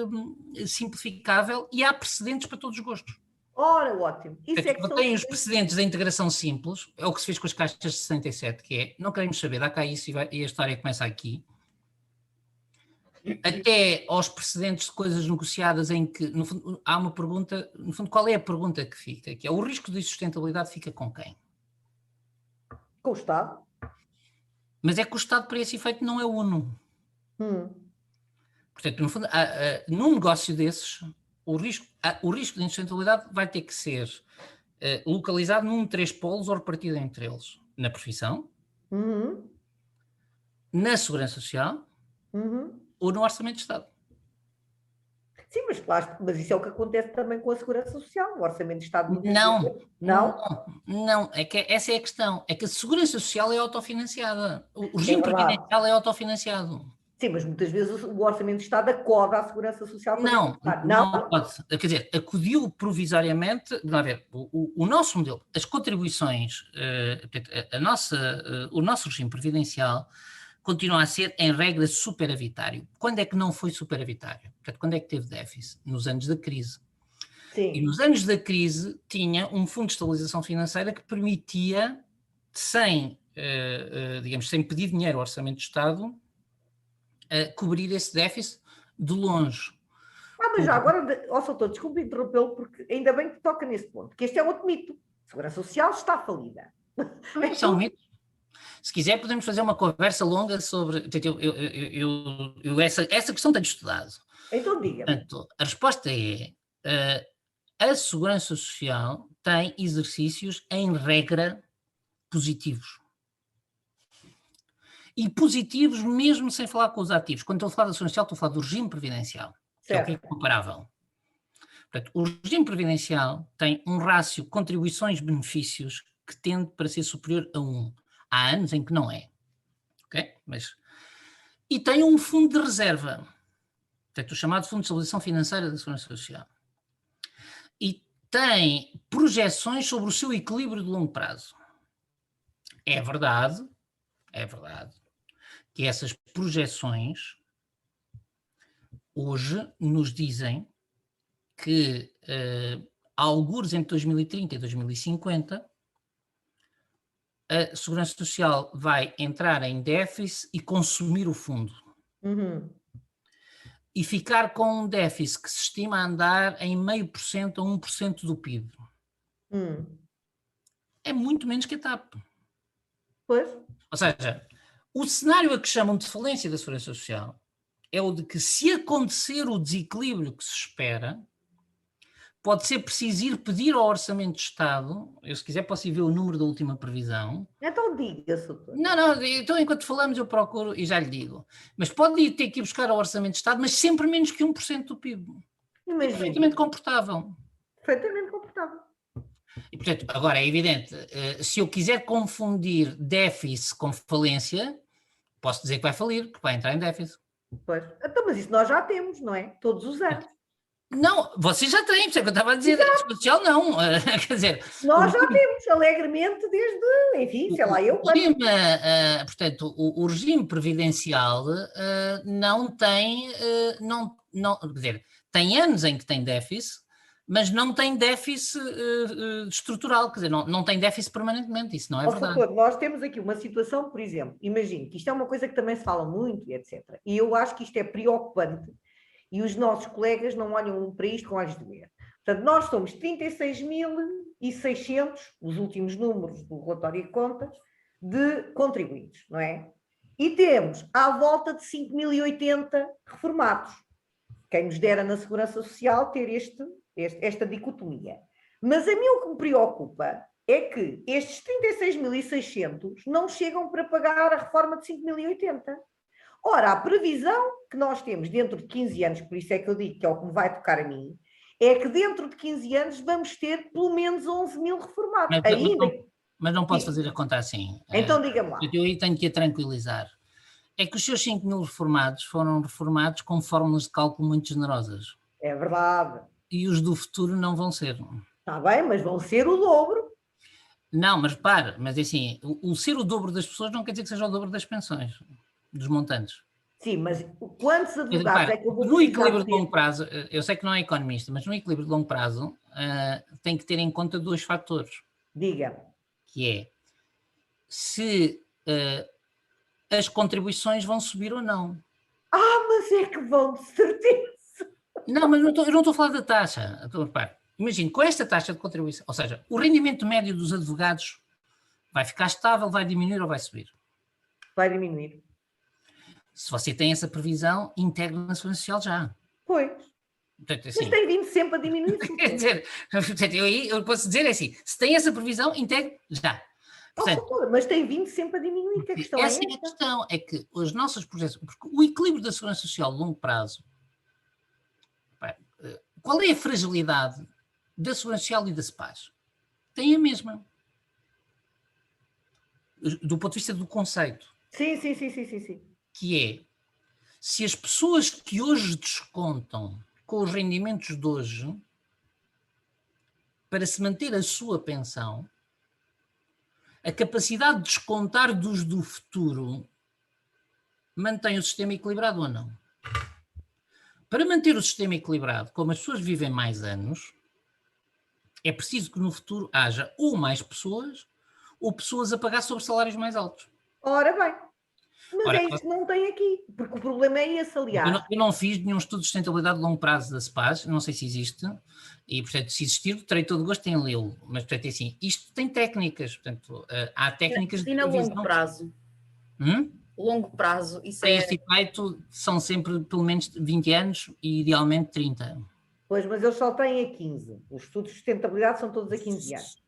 simplificável e há precedentes para todos os gostos. ora, ótimo. Isso é que Portanto, tem os precedentes da integração simples, é o que se fez com as caixas de 67, que é, não queremos saber, dá cá isso e a história começa aqui. Até aos precedentes de coisas negociadas em que, no fundo, há uma pergunta, no fundo, qual é a pergunta que fica? Que é, o risco de insustentabilidade fica com quem? Com o Estado. Mas é que o Estado, para esse efeito, não é uno. Portanto, no fundo, num negócio desses, o risco de insustentabilidade vai ter que ser localizado num de 3 polos ou repartido entre eles. Na profissão, na segurança social ou no orçamento de Estado. Sim, mas claro, mas isso é o que acontece também com a segurança social, o orçamento de Estado. Não, é que essa é a questão, é que a segurança social é autofinanciada, o regime previdencial é autofinanciado. Sim, mas muitas vezes o orçamento de Estado acoda à segurança social. Não pode, quer dizer, acudiu provisoriamente, não a ver, o nosso modelo, as contribuições, o nosso regime previdencial continua a ser, em regra, superavitário. Quando é que não foi superavitário? Portanto, quando é que teve déficit? Nos anos da crise. Sim. E nos anos da crise tinha um fundo de estabilização financeira que permitia, sem pedir dinheiro ao Orçamento de Estado, cobrir esse déficit de longe. Mas já agora, Soutor, desculpe interrompê-lo, porque ainda bem que toca nesse ponto, porque este é outro mito. A Segurança Social está falida. Isso é um mito. Se quiser, podemos fazer uma conversa longa sobre. Essa questão tenho estudado. Então, diga-me. Portanto, a resposta é: a Segurança Social tem exercícios, em regra, positivos. E positivos mesmo sem falar com os ativos. Quando estou a falar da Segurança Social, estou a falar do regime previdencial, que é o que é comparável. Portanto, o regime previdencial tem um rácio contribuições-benefícios que tende para ser superior a 1. Há anos em que não é. Okay? E tem um fundo de reserva, portanto, o chamado Fundo de Estabilização Financeira da Segurança Social. E tem projeções sobre o seu equilíbrio de longo prazo. É verdade que essas projeções hoje nos dizem que, algures entre 2030 e 2050, a Segurança Social vai entrar em déficit e consumir o fundo. E ficar com um déficit que se estima andar em 0,5% a 1% do PIB. É muito menos que a TAP. Pois. Ou seja, o cenário a que chamam de falência da Segurança Social é o de que, se acontecer o desequilíbrio que se espera, pode ser preciso ir pedir ao Orçamento de Estado, eu se quiser posso ir ver o número da última previsão. Então diga, Soutor. Não, então enquanto falamos eu procuro e já lhe digo. Mas pode ter que ir buscar ao Orçamento de Estado, mas sempre menos que 1% do PIB. Imagina. Perfeitamente comportável. Perfeitamente comportável. E, portanto, agora é evidente, se eu quiser confundir déficit com falência, posso dizer que vai falir, porque vai entrar em déficit. Pois. Então, mas isso nós já temos, não é? Todos os anos. Não, vocês já têm, por isso é que eu estava a dizer, social não, quer dizer... Nós já temos, alegremente, desde, enfim, sei lá, eu... Portanto, o regime previdencial não tem, quer dizer, tem anos em que tem déficit, mas não tem déficit estrutural, quer dizer, não tem déficit permanentemente, isso não é verdade. Doutor, nós temos aqui uma situação, por exemplo, imagino que isto é uma coisa que também se fala muito, etc. E eu acho que isto é preocupante e os nossos colegas não olham para isto com olhos de ver. Portanto, nós somos 36.600, os últimos números do relatório de contas, de contribuintes, não é? E temos à volta de 5.080 reformados. Quem nos dera na Segurança Social ter esta dicotomia. Mas a mim o que me preocupa é que estes 36.600 não chegam para pagar a reforma de 5.080. Ora, a previsão que nós temos dentro de 15 anos, por isso é que eu digo que é o que me vai tocar a mim, é que dentro de 15 anos vamos ter pelo menos 11 mil reformados. Mas não pode fazer a conta assim. Então diga-me lá. Eu aí tenho que a tranquilizar. É que os seus 5 mil reformados foram reformados com fórmulas de cálculo muito generosas. É verdade. E os do futuro não vão ser. Está bem, mas vão ser o dobro. Não, mas repare, mas assim, o ser o dobro das pessoas não quer dizer que seja o dobro das pensões, dos montantes. Sim, mas quantos advogados Repare, é que eu vou no equilíbrio de ter? longo prazo, eu sei que não é economista, mas no equilíbrio de longo prazo tem que ter em conta 2 fatores. Diga. Que é se as contribuições vão subir ou não. Mas é que vão, de certeza. Não, mas eu não estou a falar da taxa. Repare, imagine, com esta taxa de contribuição, ou seja, o rendimento médio dos advogados vai ficar estável, vai diminuir ou vai subir? Vai diminuir. Se você tem essa previsão, integra na Segurança Social já. Pois. Portanto, assim, mas tem vindo sempre a diminuir. Quer dizer, eu posso dizer assim, se tem essa previsão, integre já. Portanto, mas tem vindo sempre a diminuir, que a questão essa é a questão, é que os nossos projetos, porque o equilíbrio da Segurança Social a longo prazo, qual é a fragilidade da Segurança Social e da SEPAS? Tem a mesma. Do ponto de vista do conceito. Sim. Que é, se as pessoas que hoje descontam com os rendimentos de hoje, para se manter a sua pensão, a capacidade de descontar dos do futuro mantém o sistema equilibrado ou não? Para manter o sistema equilibrado, como as pessoas vivem mais anos, é preciso que no futuro haja ou mais pessoas ou pessoas a pagar sobre salários mais altos. Ora bem, mas é isso que não tem aqui, porque o problema é esse, aliás. Eu não fiz nenhum estudo de sustentabilidade de longo prazo da SEPAS, não sei se existe, e portanto se existir terei todo o gosto em lê-lo, mas portanto é assim, isto tem técnicas, portanto há técnicas de previsão. Longo prazo. Longo prazo, isso para este efeito são sempre pelo menos 20 anos e idealmente 30. Pois, mas eles só têm a 15. Os estudos de sustentabilidade são todos a 15 anos.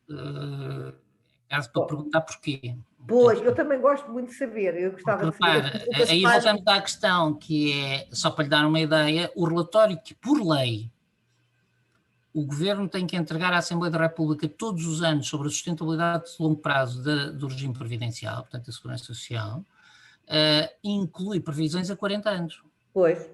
Caso para perguntar porquê. Pois, eu também gosto muito de saber. Eu gostava de saber. Aí voltamos à questão, que é, só para lhe dar uma ideia, o relatório que, por lei, o Governo tem que entregar à Assembleia da República todos os anos sobre a sustentabilidade de longo prazo do regime previdencial, portanto, da Segurança Social, inclui previsões a 40 anos. Pois.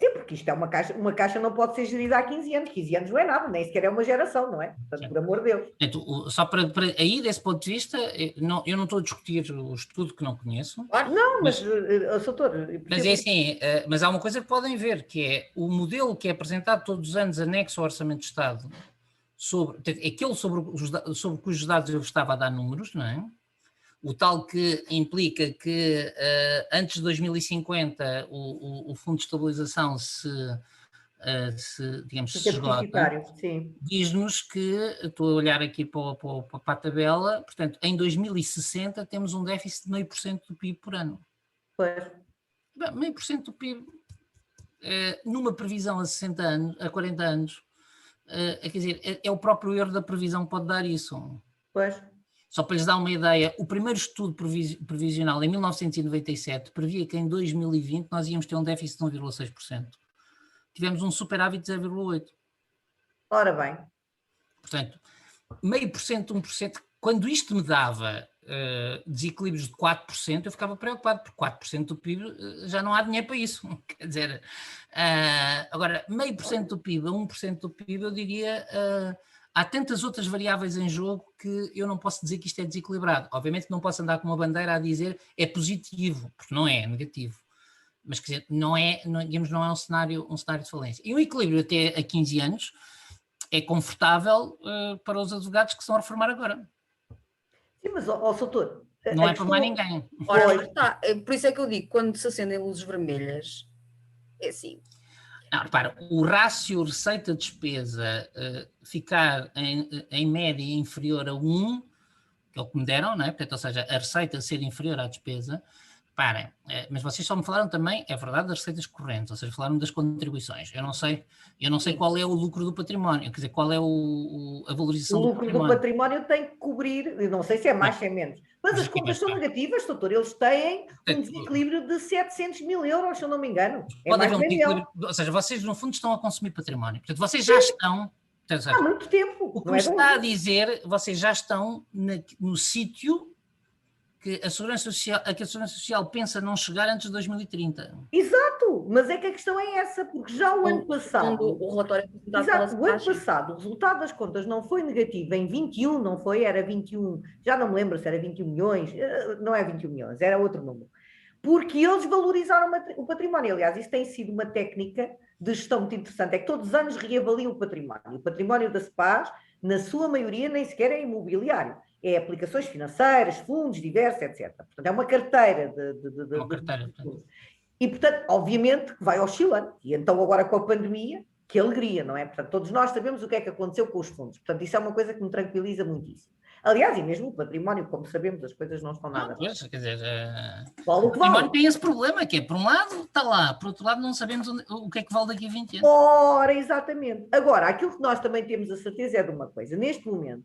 Sim, porque isto é uma caixa não pode ser gerida há 15 anos. 15 anos não é nada, nem sequer é uma geração, não é? Portanto, por amor de Deus. Portanto, só para aí, desse ponto de vista, eu não estou a discutir o estudo que não conheço. Não, mas doutor... Mas é assim, mas há uma coisa que podem ver, que é o modelo que é apresentado todos os anos anexo ao Orçamento de Estado, aquele sobre cujos dados eu estava a dar números, não é? O tal que implica que antes de 2050 o Fundo de Estabilização se esgota, diz-nos que, estou a olhar aqui para a tabela, portanto, em 2060 temos um déficit de 0,5% do PIB por ano. Pois. 0,5% do PIB, numa previsão a 60 anos, a 40 anos, quer dizer, é o próprio erro da previsão que pode dar isso. Pois. Só para lhes dar uma ideia, o primeiro estudo previsional em 1997 previa que em 2020 nós íamos ter um déficit de 1,6%. Tivemos um superávit de 0,8%. Ora bem. Portanto, 0,5%, 1%, quando isto me dava desequilíbrios de 4%, eu ficava preocupado, porque 4% do PIB já não há dinheiro para isso. Quer dizer, agora, 0,5% do PIB a 1% do PIB, eu diria... há tantas outras variáveis em jogo que eu não posso dizer que isto é desequilibrado. Obviamente que não posso andar com uma bandeira a dizer é positivo, porque não é negativo. Mas quer dizer, não é um cenário de falência. E um equilíbrio até a 15 anos é confortável para os advogados que estão a reformar agora. Sim, mas, doutor... Não é para mais ninguém. Ora, está. Por isso é que eu digo, quando se acendem luzes vermelhas, é assim... Não, repara, o rácio receita-despesa ficar em média inferior a 1, que é o que me deram, não é? Portanto, ou seja, a receita ser inferior à despesa, Reparem, mas vocês só me falaram também, é verdade, das receitas correntes, ou seja, falaram das contribuições. Eu não sei qual é o lucro do património, quer dizer, qual é a O valorização do lucro do património. património tem que cobrir, eu não sei se é mais, se é menos, mas as contas são negativas, doutor, eles têm um desequilíbrio de 700 mil euros, se eu não me engano. É Pode mais haver de um meio milhão. desequilíbrio, ou seja, vocês no fundo estão a consumir património. Portanto, vocês já estão, ou seja, Há muito tempo, o que não me é de está a hoje. dizer, vocês já estão no sítio que a Segurança Social pensa não chegar antes de 2030. Exato, mas é que a questão é essa, porque já o ano passado, O relatório apresentado pela exato, o ano SEPAS, passado, o resultado das contas não foi negativo em 21, não foi, era 21, já não me lembro se era 21 milhões, não é 21 milhões, era outro número, porque eles valorizaram o património. Aliás, isso tem sido uma técnica de gestão muito interessante, é que todos os anos reavaliam o património da SEPAS, na sua maioria, nem sequer é imobiliário, é aplicações financeiras, fundos diversos, etc. Portanto, é uma carteira Uma carteira. e, portanto, obviamente que vai oscilando. E então agora com a pandemia, que alegria, não é? Portanto, todos nós sabemos o que é que aconteceu com os fundos. Portanto, isso é uma coisa que me tranquiliza muitíssimo. Aliás, e mesmo o património, como sabemos, as coisas não estão nada. Pois, quer dizer, vale o património tem esse problema, que é, por um lado está lá, por outro lado não sabemos o que é que vale daqui a 20 anos. Ora, exatamente. Agora, aquilo que nós também temos a certeza é de uma coisa. Neste momento,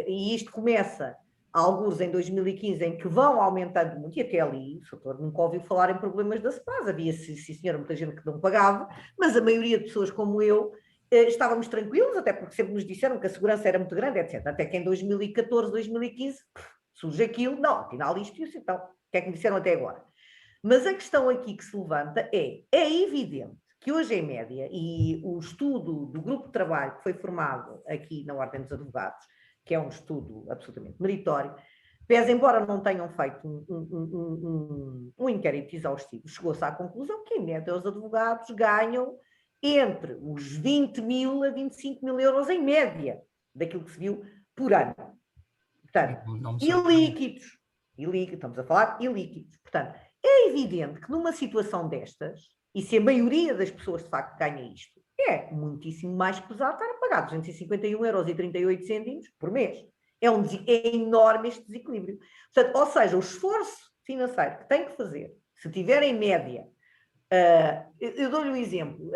e isto começa alguns em 2015, em que vão aumentando muito, e até ali, o doutor nunca ouviu falar em problemas da SEPAS, havia, sim senhora, muita gente que não pagava, mas a maioria de pessoas como eu estávamos tranquilos, até porque sempre nos disseram que a segurança era muito grande, etc. Até que em 2014, 2015, surge aquilo, não, afinal isto e isso, então, o que é que me disseram até agora? Mas a questão aqui que se levanta é evidente que hoje em média, e o estudo do grupo de trabalho que foi formado aqui na Ordem dos Advogados, que é um estudo absolutamente meritório, pese embora não tenham feito um inquérito exaustivo, chegou-se à conclusão que, em média, os advogados ganham entre os 20 mil a 25 mil euros em média, daquilo que se viu por ano. Portanto, ilíquidos, estamos a falar ilíquidos. Portanto, é evidente que numa situação destas, e se a maioria das pessoas de facto ganha isto, é muitíssimo mais pesado estar a pagar 251,38 euros por mês. É enorme este desequilíbrio. Portanto, ou seja, o esforço financeiro que tem que fazer, se tiver em média, eu dou-lhe um exemplo,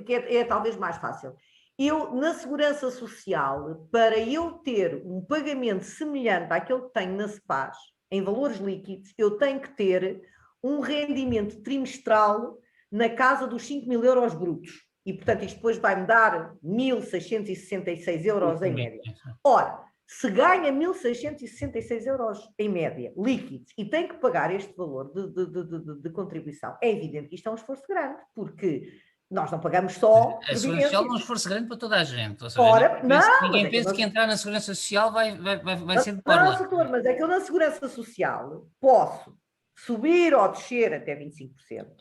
que é talvez mais fácil. Eu, na Segurança Social, para eu ter um pagamento semelhante àquele que tenho na SEPAS, em valores líquidos, eu tenho que ter um rendimento trimestral na casa dos 5 mil euros brutos. E, portanto, isto depois vai-me dar 1.666 euros em média. Ora, se ganha 1.666 euros em média, líquidos, e tem que pagar este valor de contribuição, é evidente que isto é um esforço grande, porque nós não pagamos só a Segurança Social é um esforço grande para toda a gente. Ou seja, ora, ninguém pensa que entrar na Segurança Social vai ser de borla. Não, doutor, mas é que eu na Segurança Social posso subir ou descer até 25%.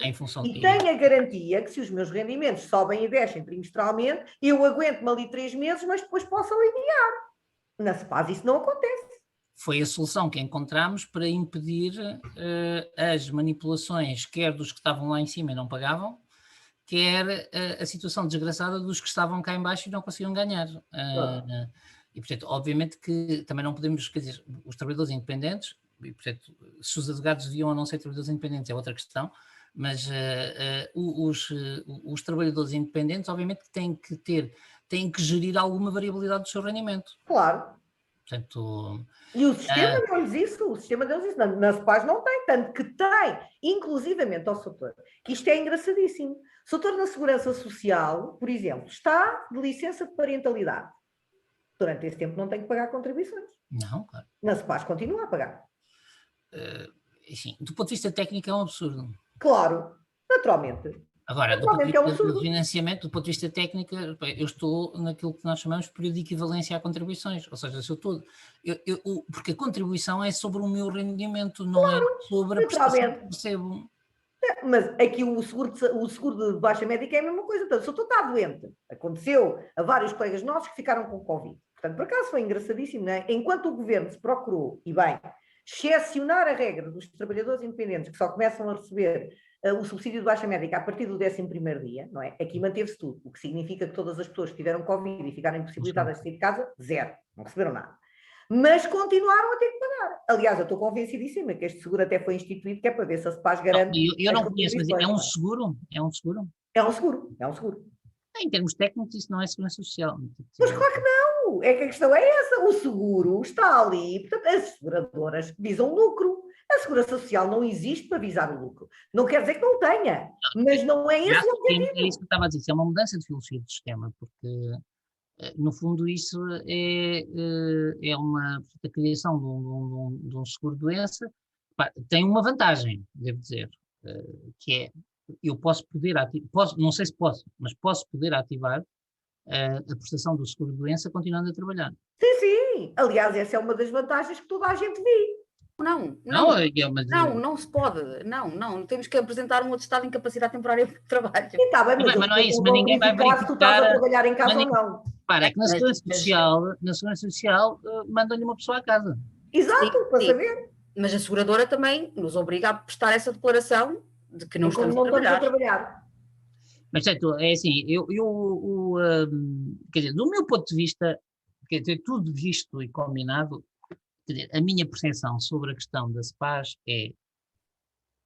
Em função e tenho a garantia que se os meus rendimentos sobem e descem trimestralmente, eu aguento-me ali 3 meses, mas depois posso aliviar. Na SEPAS isso não acontece. Foi a solução que encontramos para impedir as manipulações, quer dos que estavam lá em cima e não pagavam, quer a situação desgraçada dos que estavam cá em baixo e não conseguiam ganhar. E, portanto, obviamente que também não podemos, quer dizer, os trabalhadores independentes, e, portanto, se os advogados deviam ou não ser trabalhadores independentes é outra questão, mas os trabalhadores independentes, obviamente, que têm que gerir alguma variabilidade do seu rendimento. Claro. Portanto, e o sistema deu-lhes isso, na SEPAS não tem, tanto que tem, inclusivamente ao doutor, que isto é engraçadíssimo. O doutor na Segurança Social, por exemplo, está de licença de parentalidade. Durante esse tempo não tem que pagar contribuições. Não, claro. Na SEPAS continua a pagar. Enfim, do ponto de vista técnico é um absurdo. Claro, naturalmente. Agora, do ponto de vista do financiamento, do ponto de vista técnico, eu estou naquilo que nós chamamos de período de equivalência a contribuições, ou seja, se eu estou, porque a contribuição é sobre o meu rendimento, não é sobre a prestação que recebo. Mas aqui o seguro de baixa médica é a mesma coisa. Então, se eu estou doente, aconteceu a vários colegas nossos que ficaram com Covid. Portanto, por acaso foi engraçadíssimo, não é? Enquanto o governo se procurou, e bem, excepcionar a regra dos trabalhadores independentes que só começam a receber o subsídio de baixa médica a partir do 11º dia, não é? Aqui manteve-se tudo, o que significa que todas as pessoas que tiveram Covid e ficaram impossibilitadas de sair de casa, zero, não receberam nada. Mas continuaram a ter que pagar. trabalhar. Aliás, eu estou convencidíssima que este seguro até foi instituído, que é para ver se a SEPAS garante. Eu não conheço, mas é um seguro? É um seguro? É um seguro, é um seguro. Em termos técnicos, isso não é segurança social. Mas claro que não, é que a questão é essa, o seguro está ali, portanto, as seguradoras visam lucro. A segurança social não existe para visar o lucro. Não quer dizer que não tenha, mas não é esse o objetivo. É isso que eu estava a dizer, isso é uma mudança de filosofia do sistema, porque, no fundo, isso é a criação de um seguro-doença. Tem uma vantagem, devo dizer, que é, eu posso poder ativar, não sei se posso, mas posso poder ativar a prestação do seguro-doença continuando a trabalhar. Sim, sim. Aliás, essa é uma das vantagens que toda a gente vê. Não se pode. Não. Temos que apresentar um atestado de incapacidade temporária de trabalho. Sim, tá bem, mas não é isso, mas ninguém vai verificar. Se tu estás a trabalhar em casa ou não. É que na Segurança Social mandam-lhe uma pessoa à casa. Exato, para saber. Mas a seguradora também nos obriga a prestar essa declaração de que não estamos a trabalhar. Mas é assim, quer dizer, do meu ponto de vista, quer dizer, tudo visto e combinado, quer dizer, a minha percepção sobre a questão da SEPAS é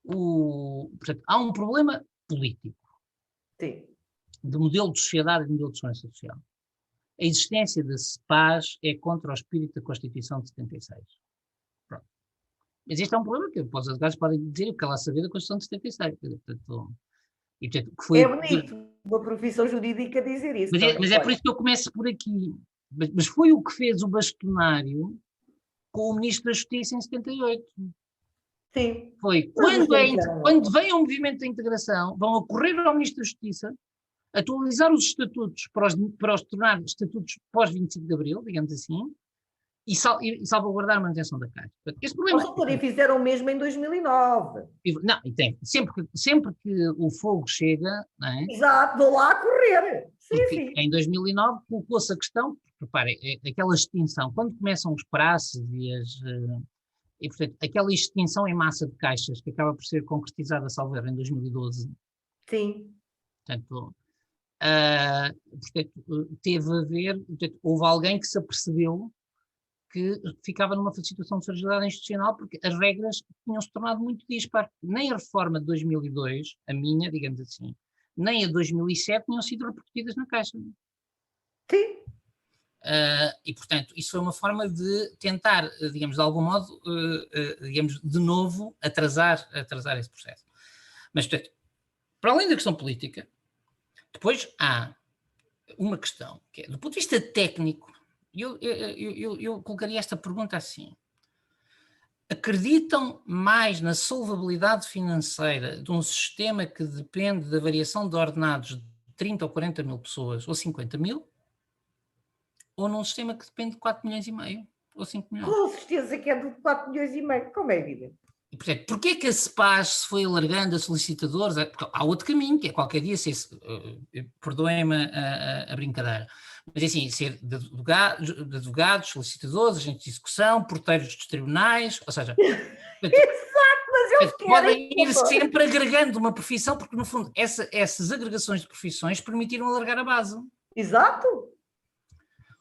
portanto, há um problema político. Sim. De modelo de sociedade e de modelo de segurança social. A existência da SEPAS é contra o espírito da Constituição de 76. Pronto. Mas este é um problema que os advogados podem dizer o que ela saber da Constituição de 76. Portanto, que foi, é bonito uma profissão jurídica dizer isso. Mas é por isso que eu começo por aqui. Mas foi o que fez o bastonário com o Ministro da Justiça em 78. Sim. Foi quando vem o movimento de integração, vão ocorrer ao Ministro da Justiça atualizar os estatutos para os tornar estatutos pós-25 de Abril, digamos assim, e salvaguardar a manutenção da Caixa. Esse problema fizeram o mesmo em 2009. Não, e tem. Sempre que o fogo chega, não é? Exato, vou lá correr. Sim. Em 2009 colocou-se a questão, reparem, aquela extinção, quando começam os prazos e portanto, aquela extinção em massa de caixas que acaba por ser concretizada, salvo erro, em 2012. Sim. Portanto, teve a ver, houve alguém que se apercebeu que ficava numa situação de fragilidade institucional porque as regras tinham-se tornado muito dispares. Nem a reforma de 2002, a minha, digamos assim, nem a de 2007 tinham sido repercutidas na Caixa. Sim. E, portanto, isso foi uma forma de tentar, digamos, de algum modo, digamos, de novo, atrasar esse processo. Mas, portanto, para além da questão política, depois há uma questão, que é, do ponto de vista técnico, eu colocaria esta pergunta assim. Acreditam mais na solvabilidade financeira de um sistema que depende da variação de ordenados de 30 ou 40 mil pessoas ou 50 mil? Ou num sistema que depende de 4 milhões e meio ou 5 milhões? Com certeza que é de 4 milhões e meio, como é evidente. E, portanto, porquê é que a SEPAS se foi alargando a solicitadores? Porque há outro caminho, que é qualquer dia ser, perdoem-me a brincadeira, mas assim, ser de advogados, solicitadores, agentes de execução, porteiros dos tribunais, ou seja... Exato, mas eles podem ir sempre agregando uma profissão, porque no fundo essas agregações de profissões permitiram alargar a base. Exato.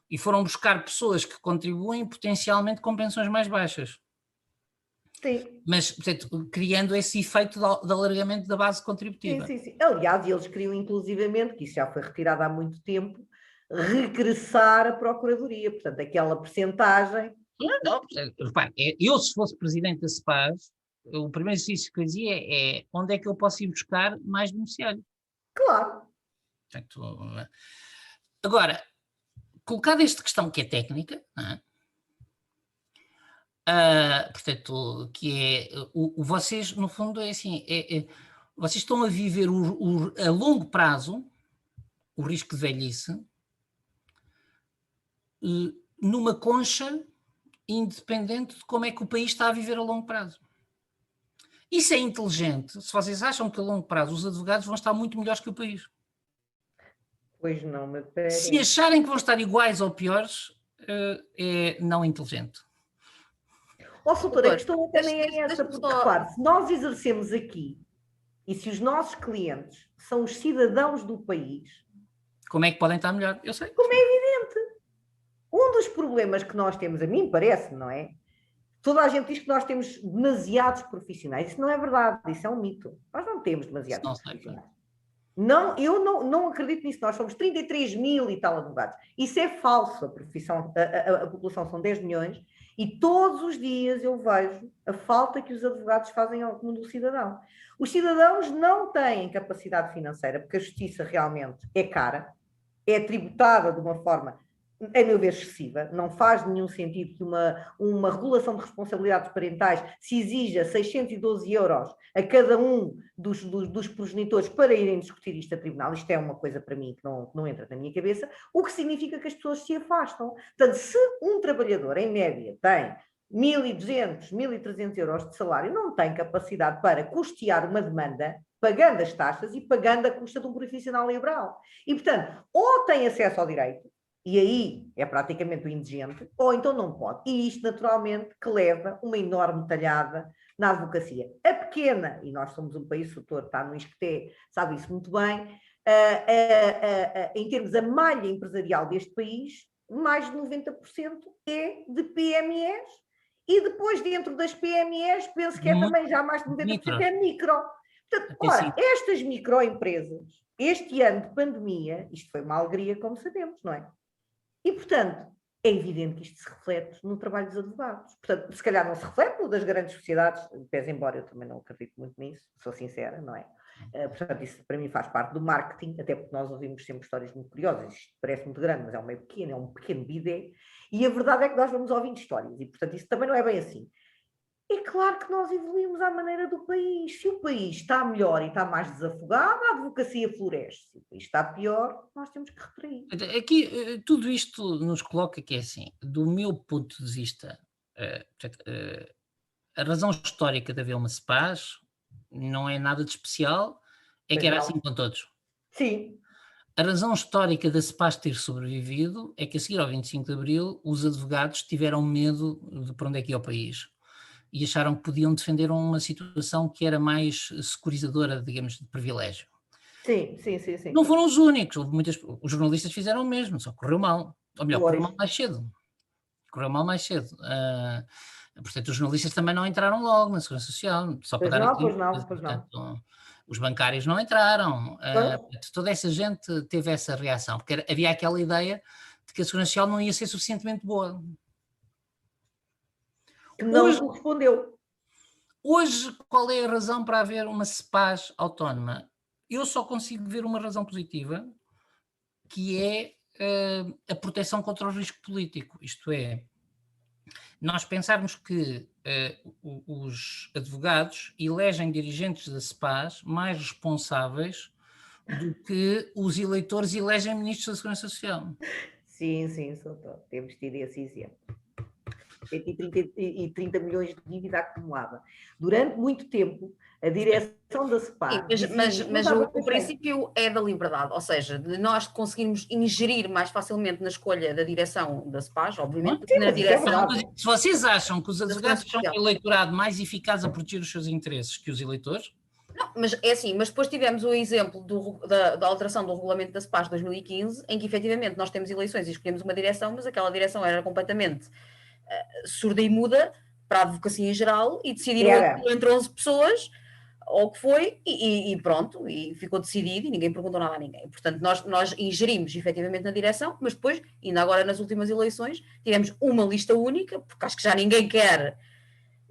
E foram buscar pessoas que contribuem potencialmente com pensões mais baixas. Sim. Mas, portanto, criando esse efeito de alargamento da base contributiva. Sim. Aliás, eles queriam inclusivamente, que isso já foi retirado há muito tempo, regressar a Procuradoria. Portanto, aquela percentagem... Não, repare, eu se fosse presidente da SEPAS, o primeiro exercício que eu dizia é onde é que eu posso ir buscar mais beneficiários. Claro. Portanto, agora, colocada esta questão que é técnica, não é? Portanto, que é vocês, no fundo, é assim, vocês estão a viver a longo prazo o risco de velhice numa concha independente de como é que o país está a viver a longo prazo. Isso é inteligente se vocês acham que a longo prazo os advogados vão estar muito melhores que o país. Pois não, me parece. Se acharem que vão estar iguais ou piores, é não inteligente. Doutor, a questão também é essa, porque repare, se nós exercemos aqui e se os nossos clientes são os cidadãos do país... Como é que podem estar melhor? Eu sei. Como é evidente. Um dos problemas que nós temos, a mim parece, não é? Toda a gente diz que nós temos demasiados profissionais. Isso não é verdade, isso é um mito. Nós não temos demasiados profissionais. Não, eu não acredito nisso. Nós somos 33 mil e tal advogados. Isso é falso. A população são 10 milhões e todos os dias eu vejo a falta que os advogados fazem ao comum do cidadão. Os cidadãos não têm capacidade financeira, porque a justiça realmente é cara, é tributada de uma forma, a meu ver, excessiva. Não faz nenhum sentido que uma regulação de responsabilidades parentais se exija 612 euros a cada um dos progenitores para irem discutir isto a tribunal. Isto é uma coisa para mim que não entra na minha cabeça, o que significa que as pessoas se afastam. Portanto, se um trabalhador, em média, tem 1.200, 1.300 euros de salário, não tem capacidade para custear uma demanda, pagando as taxas e pagando a custa de um profissional liberal. E, portanto, ou tem acesso ao direito, e aí é praticamente o indigente, ou então não pode. E isto, naturalmente, que leva uma enorme talhada na advocacia. A pequena, e nós somos um país, o doutor está no ISCTE, sabe isso muito bem, em termos da malha empresarial deste país, mais de 90% é de PMEs, e depois dentro das PMEs, penso que é também já mais de 90% é micro. Portanto, ora, estas microempresas, este ano de pandemia, isto foi uma alegria, como sabemos, não é? E, portanto, é evidente que isto se reflete no trabalho dos advogados. Portanto, se calhar não se reflete no das grandes sociedades, pese embora eu também não acredito muito nisso, sou sincera, não é? Portanto, isso para mim faz parte do marketing, até porque nós ouvimos sempre histórias muito curiosas. Isto parece muito grande, mas é um meio pequeno, é um pequeno bidé. E a verdade é que nós vamos ouvindo histórias e, portanto, isso também não é bem assim. É claro que nós evoluímos à maneira do país. Se o país está melhor e está mais desafogado, a advocacia floresce. Se o país está pior, nós temos que retrair. Aqui, tudo isto nos coloca que é assim, do meu ponto de vista, a razão histórica de haver uma CEPAS não é nada de especial, é que era assim com todos. Sim. A razão histórica da CEPAS ter sobrevivido é que a seguir ao 25 de Abril os advogados tiveram medo de para onde é que ia o país e acharam que podiam defender uma situação que era mais securizadora, digamos, de privilégio. Sim. Não foram os únicos, os jornalistas fizeram o mesmo, só correu mal. Ou melhor, correu mal mais cedo. Portanto, os jornalistas também não entraram logo na Segurança Social, só para dar aqui. Pois não. Os bancários não entraram. Toda essa gente teve essa reação, porque havia aquela ideia de que a Segurança Social não ia ser suficientemente boa. Que não respondeu. Hoje, qual é a razão para haver uma CEPAS autónoma? Eu só consigo ver uma razão positiva, que é a proteção contra o risco político. Isto é, nós pensarmos que os advogados elegem dirigentes da CEPAS mais responsáveis do que os eleitores elegem ministros da Segurança Social. Sim, doutor. Temos tido esse exemplo. E 30 milhões de dívida acumulada. Durante muito tempo, a direção da CEPAS... Mas o princípio é da liberdade, ou seja, de nós conseguirmos ingerir mais facilmente na escolha da direção da CEPAS, obviamente, sim, na direção... Se vocês acham que os advogados são um eleitorado mais eficaz a proteger os seus interesses que os eleitores... Não, mas é assim, mas depois tivemos o exemplo da alteração do regulamento da CEPAS de 2015, em que efetivamente nós temos eleições e escolhemos uma direção, mas aquela direção era completamente surda e muda para a advocacia em geral e decidiram entre 11 pessoas, ou o que foi, e pronto, e ficou decidido e ninguém perguntou nada a ninguém. Portanto, nós ingerimos efetivamente na direção, mas depois, ainda agora nas últimas eleições, tivemos uma lista única, porque acho que já ninguém quer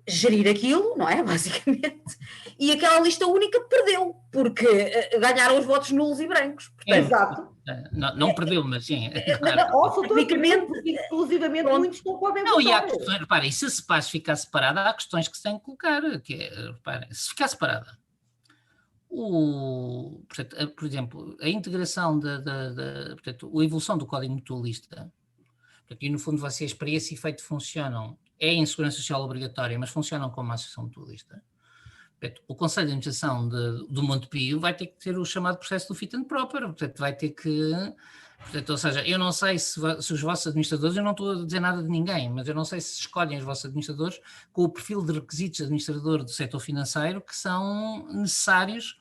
gerir aquilo, não é? Basicamente. E aquela lista única perdeu, porque ganharam os votos nulos e brancos. Portanto, exato. Não perdeu, mas sim. Exclusivamente muitos não podem votar. E há questões, reparem, se a CEPAS ficar separada, há questões que se têm que colocar. Reparem, se ficar separada, portanto, por exemplo, a integração portanto, a evolução do Código Mutualista, portanto, e no fundo vocês, para esse efeito funcionam, é em segurança social obrigatória, mas funcionam como uma associação mutualista. Portanto, o Conselho de Administração do Montepio vai ter que ter o chamado processo do fit and proper, portanto, vai ter que... Portanto, ou seja, eu não sei se os vossos administradores, eu não estou a dizer nada de ninguém, mas eu não sei se escolhem os vossos administradores com o perfil de requisitos de administrador do setor financeiro que são necessários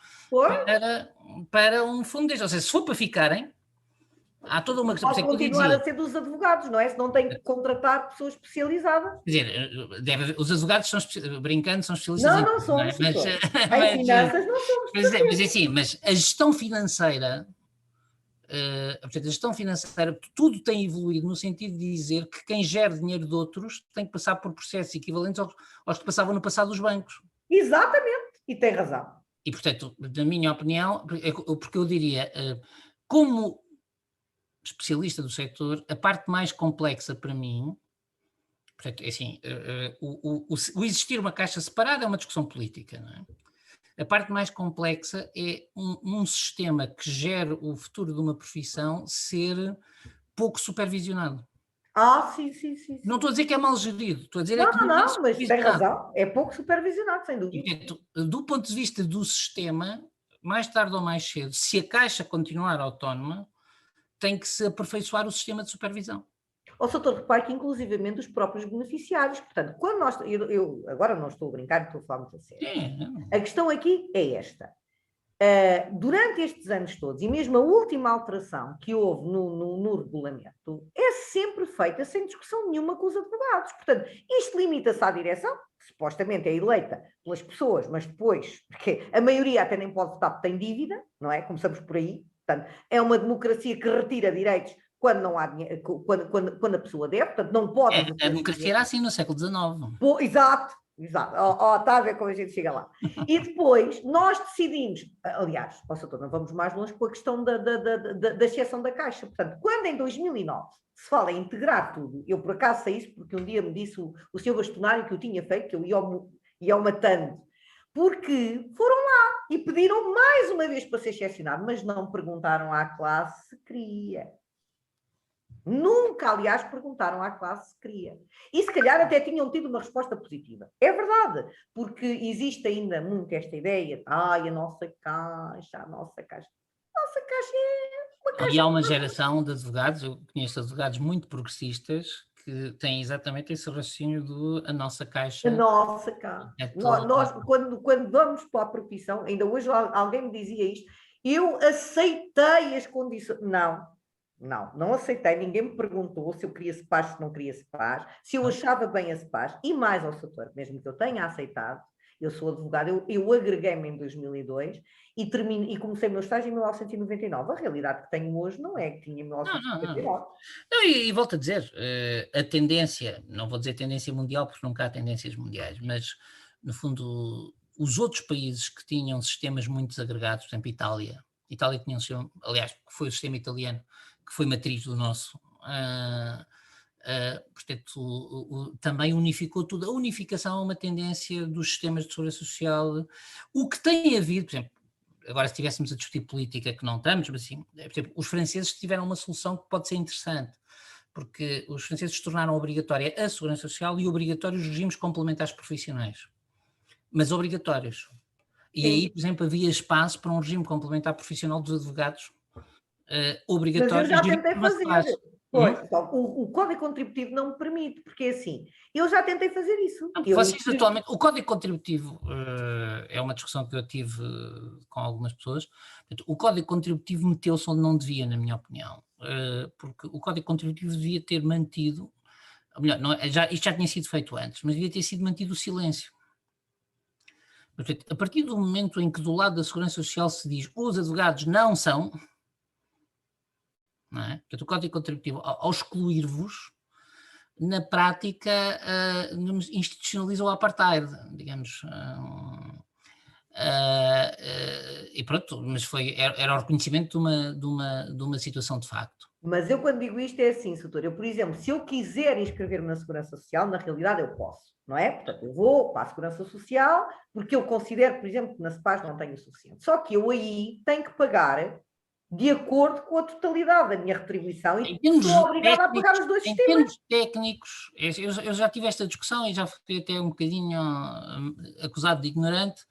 para um fundo deste. Ou seja, se for para ficarem, há toda uma questão. Pode continuar a ser dos advogados, não é? Se não tem que contratar pessoas especializadas. Quer dizer, os advogados são brincando, são especialistas não em somos, não é? Em finanças não somos. Mas a gestão financeira, portanto, a gestão financeira, tudo tem evoluído no sentido de dizer que quem gera dinheiro de outros tem que passar por processos equivalentes aos que passavam no passado os bancos. Exatamente, e tem razão. E, portanto, na minha opinião, porque eu diria, como especialista do setor, a parte mais complexa para mim, portanto, assim, o existir uma caixa separada é uma discussão política, não é? A parte mais complexa é um sistema que gere o futuro de uma profissão ser pouco supervisionado. Sim. Não estou a dizer que é mal gerido, estou a dizer não, que não é mas tem razão, é pouco supervisionado, sem dúvida. E, portanto, do ponto de vista do sistema, mais tarde ou mais cedo, se a Caixa continuar autónoma, tem que se aperfeiçoar o sistema de supervisão. Doutor, repare que inclusivamente os próprios beneficiários, portanto, quando nós, eu agora não estou a brincar, estou a falar muito a sério. A questão aqui é esta. Durante estes anos todos, e mesmo a última alteração que houve no regulamento, é sempre feita sem discussão nenhuma com os advogados. Portanto, isto limita-se à direção, que supostamente é eleita pelas pessoas, mas depois, porque a maioria até nem pode votar porque tem dívida, não é? Começamos por aí. Portanto, é uma democracia que retira direitos quando não há dinheiro, quando a pessoa deve, portanto, não pode... A democracia era assim no século XIX. Exato. Está a ver como a gente chega lá. E depois nós decidimos, aliás, não vamos mais longe com a questão da exceção da Caixa. Portanto, quando em 2009 se fala em integrar tudo, eu por acaso sei isso porque um dia me disse o senhor bastonário que eu tinha feito, que eu ia ao matando, porque foram lá e pediram mais uma vez para ser excepcionado, mas não perguntaram à classe se queria. Nunca, aliás, perguntaram à classe se queria. E se calhar até tinham tido uma resposta positiva. É verdade, porque existe ainda muito esta ideia, a nossa caixa. A nossa caixa é uma caixa... E há uma geração de advogados, eu conheço advogados muito progressistas, que têm exatamente esse raciocínio do a nossa caixa. A nossa caixa. Nós, quando vamos para a profissão, ainda hoje alguém me dizia isto, eu aceitei as condições... Não aceitei, ninguém me perguntou se eu queria CEPAS, se não queria CEPAS, se eu achava bem a CEPAS, e mais ao setor, mesmo que eu tenha aceitado, eu sou advogado, eu agreguei-me em 2002 e comecei o meu estágio em 1999. A realidade que tenho hoje não é que tinha em 1999. Não, e volto a dizer, a tendência, não vou dizer tendência mundial, porque nunca há tendências mundiais, mas, no fundo, os outros países que tinham sistemas muito desagregados, por exemplo, Itália tinha um sistema, aliás, que foi o sistema italiano, que foi matriz do nosso, portanto, também unificou tudo. A unificação é uma tendência dos sistemas de segurança social. O que tem havido, por exemplo, agora se estivéssemos a discutir política, que não estamos, mas assim, por exemplo, os franceses tiveram uma solução que pode ser interessante, porque os franceses tornaram obrigatória a segurança social e obrigatórios os regimes complementares profissionais, mas obrigatórios. E aí, por exemplo, havia espaço para um regime complementar profissional dos advogados obrigatório. Mas eu já tentei fazer. O Código Contributivo não me permite, porque assim, eu já tentei fazer isso. Atualmente, o Código Contributivo é uma discussão que eu tive com algumas pessoas. O Código Contributivo meteu-se onde não devia, na minha opinião, porque o Código Contributivo devia ter mantido, ou melhor, isto já tinha sido feito antes, mas devia ter sido mantido o silêncio. Portanto, a partir do momento em que do lado da Segurança Social se diz os advogados não são, não é? Portanto, o Código Contributivo, ao excluir-vos, na prática institucionalizou o apartheid, digamos. E pronto, mas era o reconhecimento de uma situação de facto. Mas eu quando digo isto é assim, doutor, eu, por exemplo, se eu quiser inscrever-me na Segurança Social, na realidade eu posso, não é? Portanto, eu vou para a Segurança Social, porque eu considero, por exemplo, que na CEPAS não tenho o suficiente. Só que eu aí tenho que pagar de acordo com a totalidade da minha retribuição e sou obrigada a pagar os dois sistemas. Em termos técnicos, eu já tive esta discussão e já fui até um bocadinho acusado de ignorante,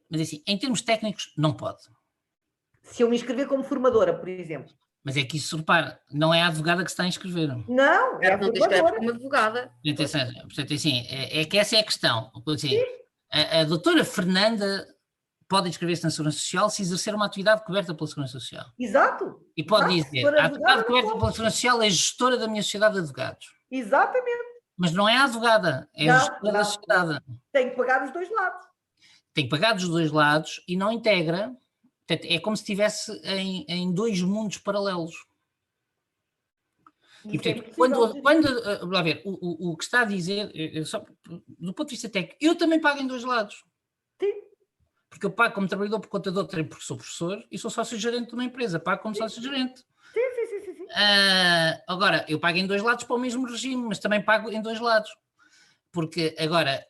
mas assim, em termos técnicos não pode. Se eu me inscrever como formadora, por exemplo. Mas é que isso, repara, não é a advogada que se está a inscrever. Não, é a não te inscreves como advogada. Portanto, assim, é que essa é a questão. Assim, a doutora Fernanda pode inscrever-se na Segurança Social se exercer uma atividade coberta pela Segurança Social. Exato. E pode Exato. dizer, a atividade coberta pela Segurança Social é gestora da minha sociedade de advogados. Exatamente. Mas não é a advogada, é a gestora da sociedade. Tem que pagar os dois lados. Tem que pagar dos dois lados e não integra. Portanto, é como se estivesse em dois mundos paralelos. E, portanto, lá ver, o que está a dizer, só, do ponto de vista técnico, eu também pago em dois lados. Sim. Porque eu pago como trabalhador por conta de outra, porque sou professor e sou sócio-gerente de uma empresa, pago como sócio-gerente. Sim. Agora, eu pago em dois lados para o mesmo regime, mas também pago em dois lados. Porque, agora,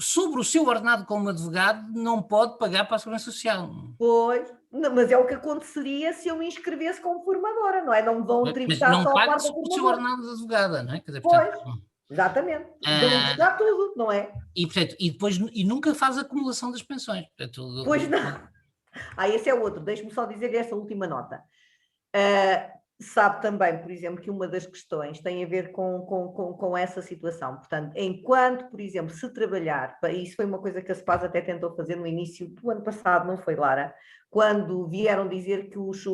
sobre o seu ordenado como advogado, não pode pagar para a Segurança Social. Pois, mas é o que aconteceria se eu me inscrevesse como formadora, não é? Não me vão tributar mas não só a paga parte sobre o seu ordenado de advogada, não é? Quer dizer, pois, portanto, exatamente. Vão tributar tudo, não é? E, portanto, e nunca faz a acumulação das pensões. Portanto, pois não. Esse é outro. Deixe-me só dizer essa última nota. Sabe também, por exemplo, que uma das questões tem a ver com essa situação. Portanto, enquanto, por exemplo, se trabalhar, isso foi uma coisa que a SEPAS até tentou fazer no início do ano passado, não foi, Lara? Quando vieram dizer que os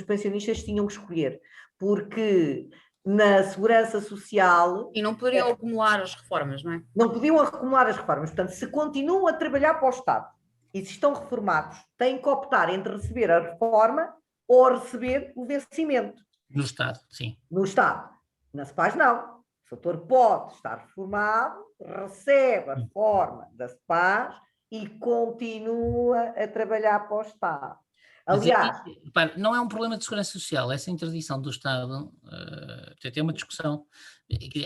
pensionistas tinham que escolher, porque na Segurança Social... E não poderiam acumular as reformas, não é? Não podiam acumular as reformas. Portanto, se continuam a trabalhar para o Estado e se estão reformados, têm que optar entre receber a reforma ou receber o vencimento. No Estado, sim. No Estado. Na SEPAS, não. O doutor pode estar reformado, recebe a reforma da SEPAS e continua a trabalhar para o Estado. Aliás... não é um problema de segurança social, essa interdição do Estado, tem uma discussão,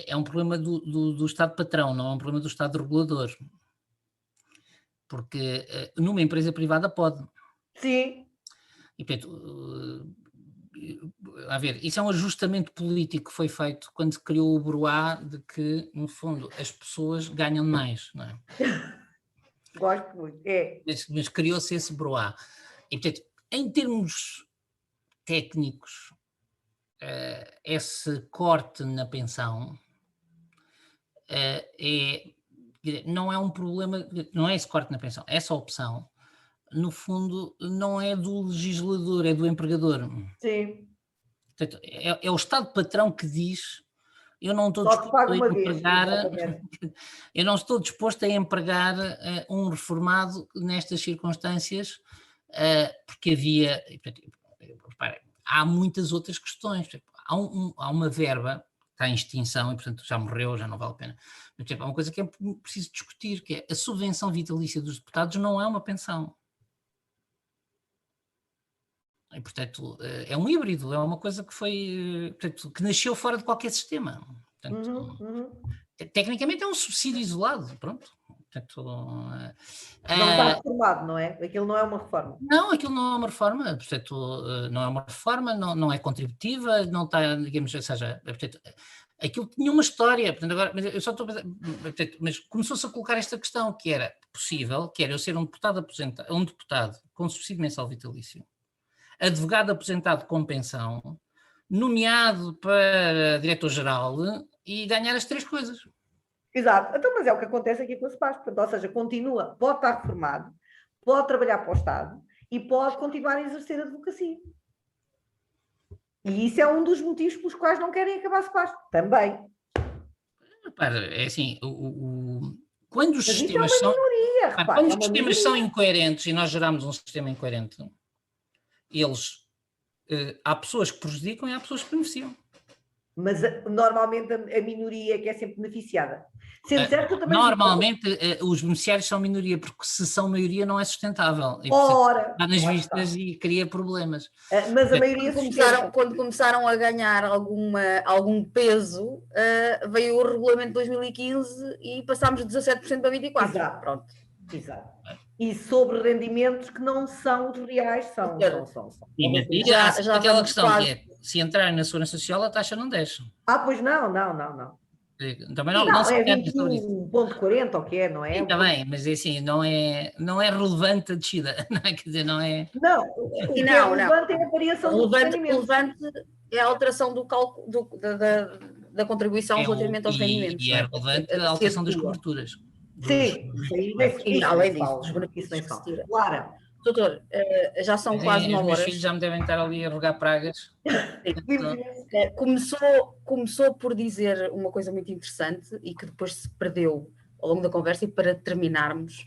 é um problema do Estado patrão, não é um problema do Estado regulador. Porque numa empresa privada pode. Sim. E, portanto, a ver, isso é um ajustamento político que foi feito quando se criou o broá de que, no fundo, as pessoas ganham mais, não é? Gosto muito, Mas criou-se esse broá. E, portanto, em termos técnicos, esse corte na pensão não é um problema, não é esse corte na pensão, essa opção, no fundo, não é do legislador, é do empregador. Sim. Portanto, é o Estado patrão que diz: eu não estou disposto a empregar, eu não estou disposto a empregar um reformado nestas circunstâncias, porque havia, há muitas outras questões. Há uma verba que está em extinção e, portanto, já morreu, já não vale a pena. Mas, há uma coisa que é preciso discutir, que é a subvenção vitalícia dos deputados não é uma pensão. E, portanto, é um híbrido, é uma coisa que foi, portanto, que nasceu fora de qualquer sistema. Portanto, tecnicamente é um subsídio isolado, pronto. Portanto, não está reformado, não é? Aquilo não é uma reforma. Não, aquilo não é uma reforma, portanto, não é uma reforma, não é contributiva, não está, digamos, ou seja, portanto, aquilo tinha uma história, portanto, agora, mas eu só estou a pensar, portanto, mas começou-se a colocar esta questão, que era possível, que era eu ser um deputado aposentado, um deputado com subsídio mensal vitalício, advogado aposentado com pensão, nomeado para diretor-geral e ganhar as três coisas. Exato. Então, mas é o que acontece aqui com a SEPAS. Portanto, ou seja, continua, pode estar reformado, pode trabalhar para o Estado e pode continuar a exercer a advocacia. E isso é um dos motivos pelos quais não querem acabar a SEPAS. Também. É assim, quando os sistemas são... Minoria, quando os sistemas são incoerentes e nós geramos um sistema incoerente, há pessoas que prejudicam e há pessoas que beneficiam. Mas normalmente a minoria é que é sempre beneficiada. Sendo certo, também normalmente os beneficiários são minoria, porque se são maioria não é sustentável. E, ora! Dá nas vistas e cria problemas. Mas a maioria quando começaram a ganhar algum peso, veio o regulamento de 2015 e passámos de 17% para 24%. Exato. Pronto. Exato. E sobre rendimentos que não são os reais, são. Já aquela questão que é, se entrarem na Segurança Social, a taxa não desce. Pois não. Também não se é 21,40 ou que é, não é? Está bem, mas assim, não é relevante a descida, não é? Quer dizer, não é... Não, o que é relevante é a variação do rendimento. Relevante é a alteração do cálculo da contribuição relativamente aos rendimentos. E é relevante a alteração das coberturas. Sim, e além disso, dos isso benefícios nem que se fala. tira. Clara, Doutor, já são quase 9 Os meus horas. filhos já me devem estar ali a rogar pragas. Começou por dizer uma coisa muito interessante e que depois se perdeu ao longo da conversa, e para terminarmos,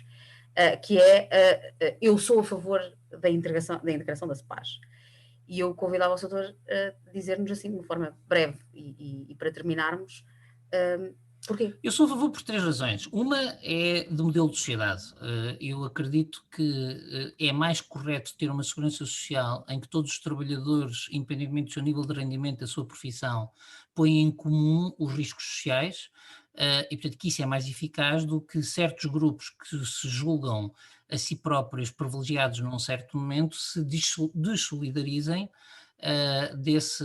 que é eu sou a favor da integração da CEPAS. E eu convidava o doutor a dizer-nos assim de uma forma breve e para terminarmos, porquê? Eu sou a favor por 3 razões. Uma é de modelo de sociedade. Eu acredito que é mais correto ter uma segurança social em que todos os trabalhadores, independentemente do seu nível de rendimento, da sua profissão, põem em comum os riscos sociais, e portanto que isso é mais eficaz do que certos grupos que se julgam a si próprios privilegiados num certo momento se dessolidarizem desse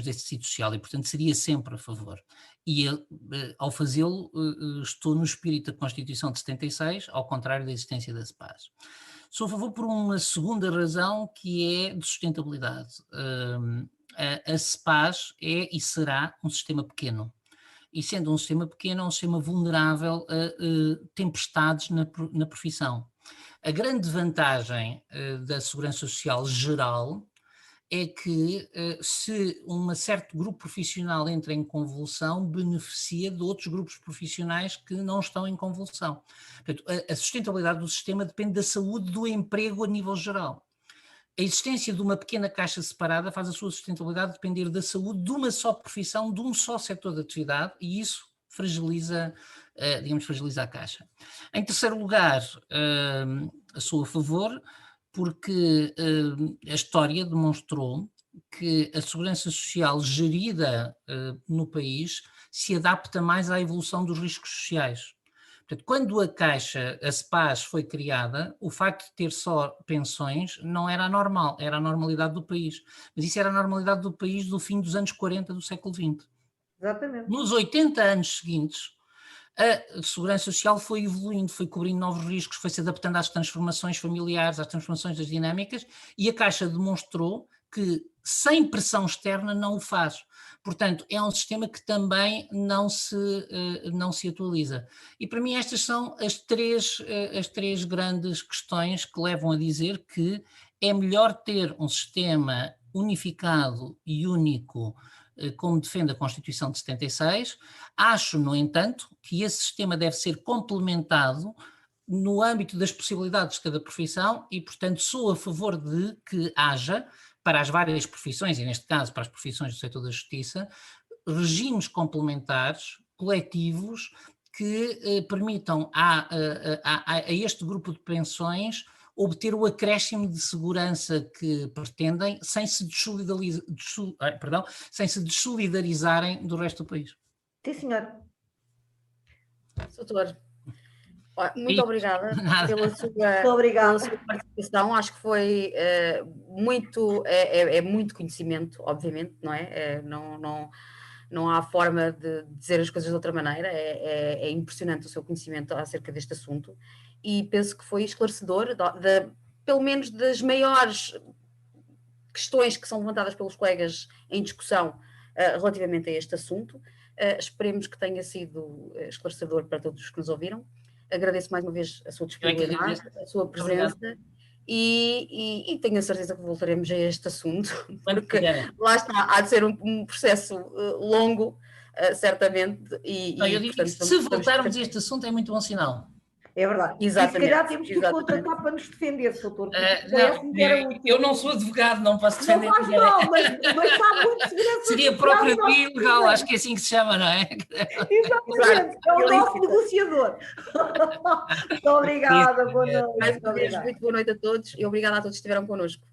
tecido social, e portanto seria sempre a favor. E ao fazê-lo estou no espírito da Constituição de 76, ao contrário da existência da CEPAS. Sou a favor por uma segunda razão, que é de sustentabilidade. A CEPAS é e será um sistema pequeno. E sendo um sistema pequeno, é um sistema vulnerável a tempestades na profissão. A grande vantagem da segurança social geral é que se um certo grupo profissional entra em convulsão, beneficia de outros grupos profissionais que não estão em convulsão. Portanto, a sustentabilidade do sistema depende da saúde do emprego a nível geral. A existência de uma pequena caixa separada faz a sua sustentabilidade depender da saúde de uma só profissão, de um só setor de atividade, e isso fragiliza a caixa. Em terceiro lugar, sou a favor porque a história demonstrou que a segurança social gerida no país se adapta mais à evolução dos riscos sociais. Portanto, quando a CEPAS foi criada, o facto de ter só pensões não era anormal, era a normalidade do país. Mas isso era a normalidade do país do fim dos anos 40 do século XX. exatamente. Nos 80 anos seguintes, a segurança social foi evoluindo, foi cobrindo novos riscos, foi se adaptando às transformações familiares, às transformações das dinâmicas, e a Caixa demonstrou que sem pressão externa não o faz. Portanto, é um sistema que também não se atualiza. E para mim estas são as três grandes questões que levam a dizer que é melhor ter um sistema unificado e único, como defende a Constituição de 76. Acho, no entanto, que esse sistema deve ser complementado no âmbito das possibilidades de cada profissão e, portanto, sou a favor de que haja, para as várias profissões, e neste caso para as profissões do setor da justiça, regimes complementares, coletivos, que permitam a este grupo de pensões obter o acréscimo de segurança que pretendem sem se dessolidarizarem do resto do país. Sim, senhor. Doutor, muito obrigada pela sua participação. Acho que foi muito conhecimento, obviamente, não é? Não há forma de dizer as coisas de outra maneira. É impressionante o seu conhecimento acerca deste assunto, e penso que foi esclarecedor, pelo menos das maiores questões que são levantadas pelos colegas em discussão relativamente a este assunto. Esperemos que tenha sido esclarecedor para todos os que nos ouviram. Agradeço mais uma vez a sua disponibilidade, a sua presença, e tenho a certeza que voltaremos a este assunto, porque lá está, há de ser um processo longo, certamente. Eu digo que se voltarmos a este assunto é muito bom sinal. É verdade. Exatamente. E se calhar temos que o contratar para nos defender, doutor. Eu não sou advogado, não posso defender. Não faz mal, mas está muito segurança. Seria procuradoria ilegal, acho que é assim que se chama, não é? Exatamente, é o nosso negociador. Muito obrigada, boa noite. Mais uma vez, muito boa noite a todos e obrigada a todos que estiveram connosco.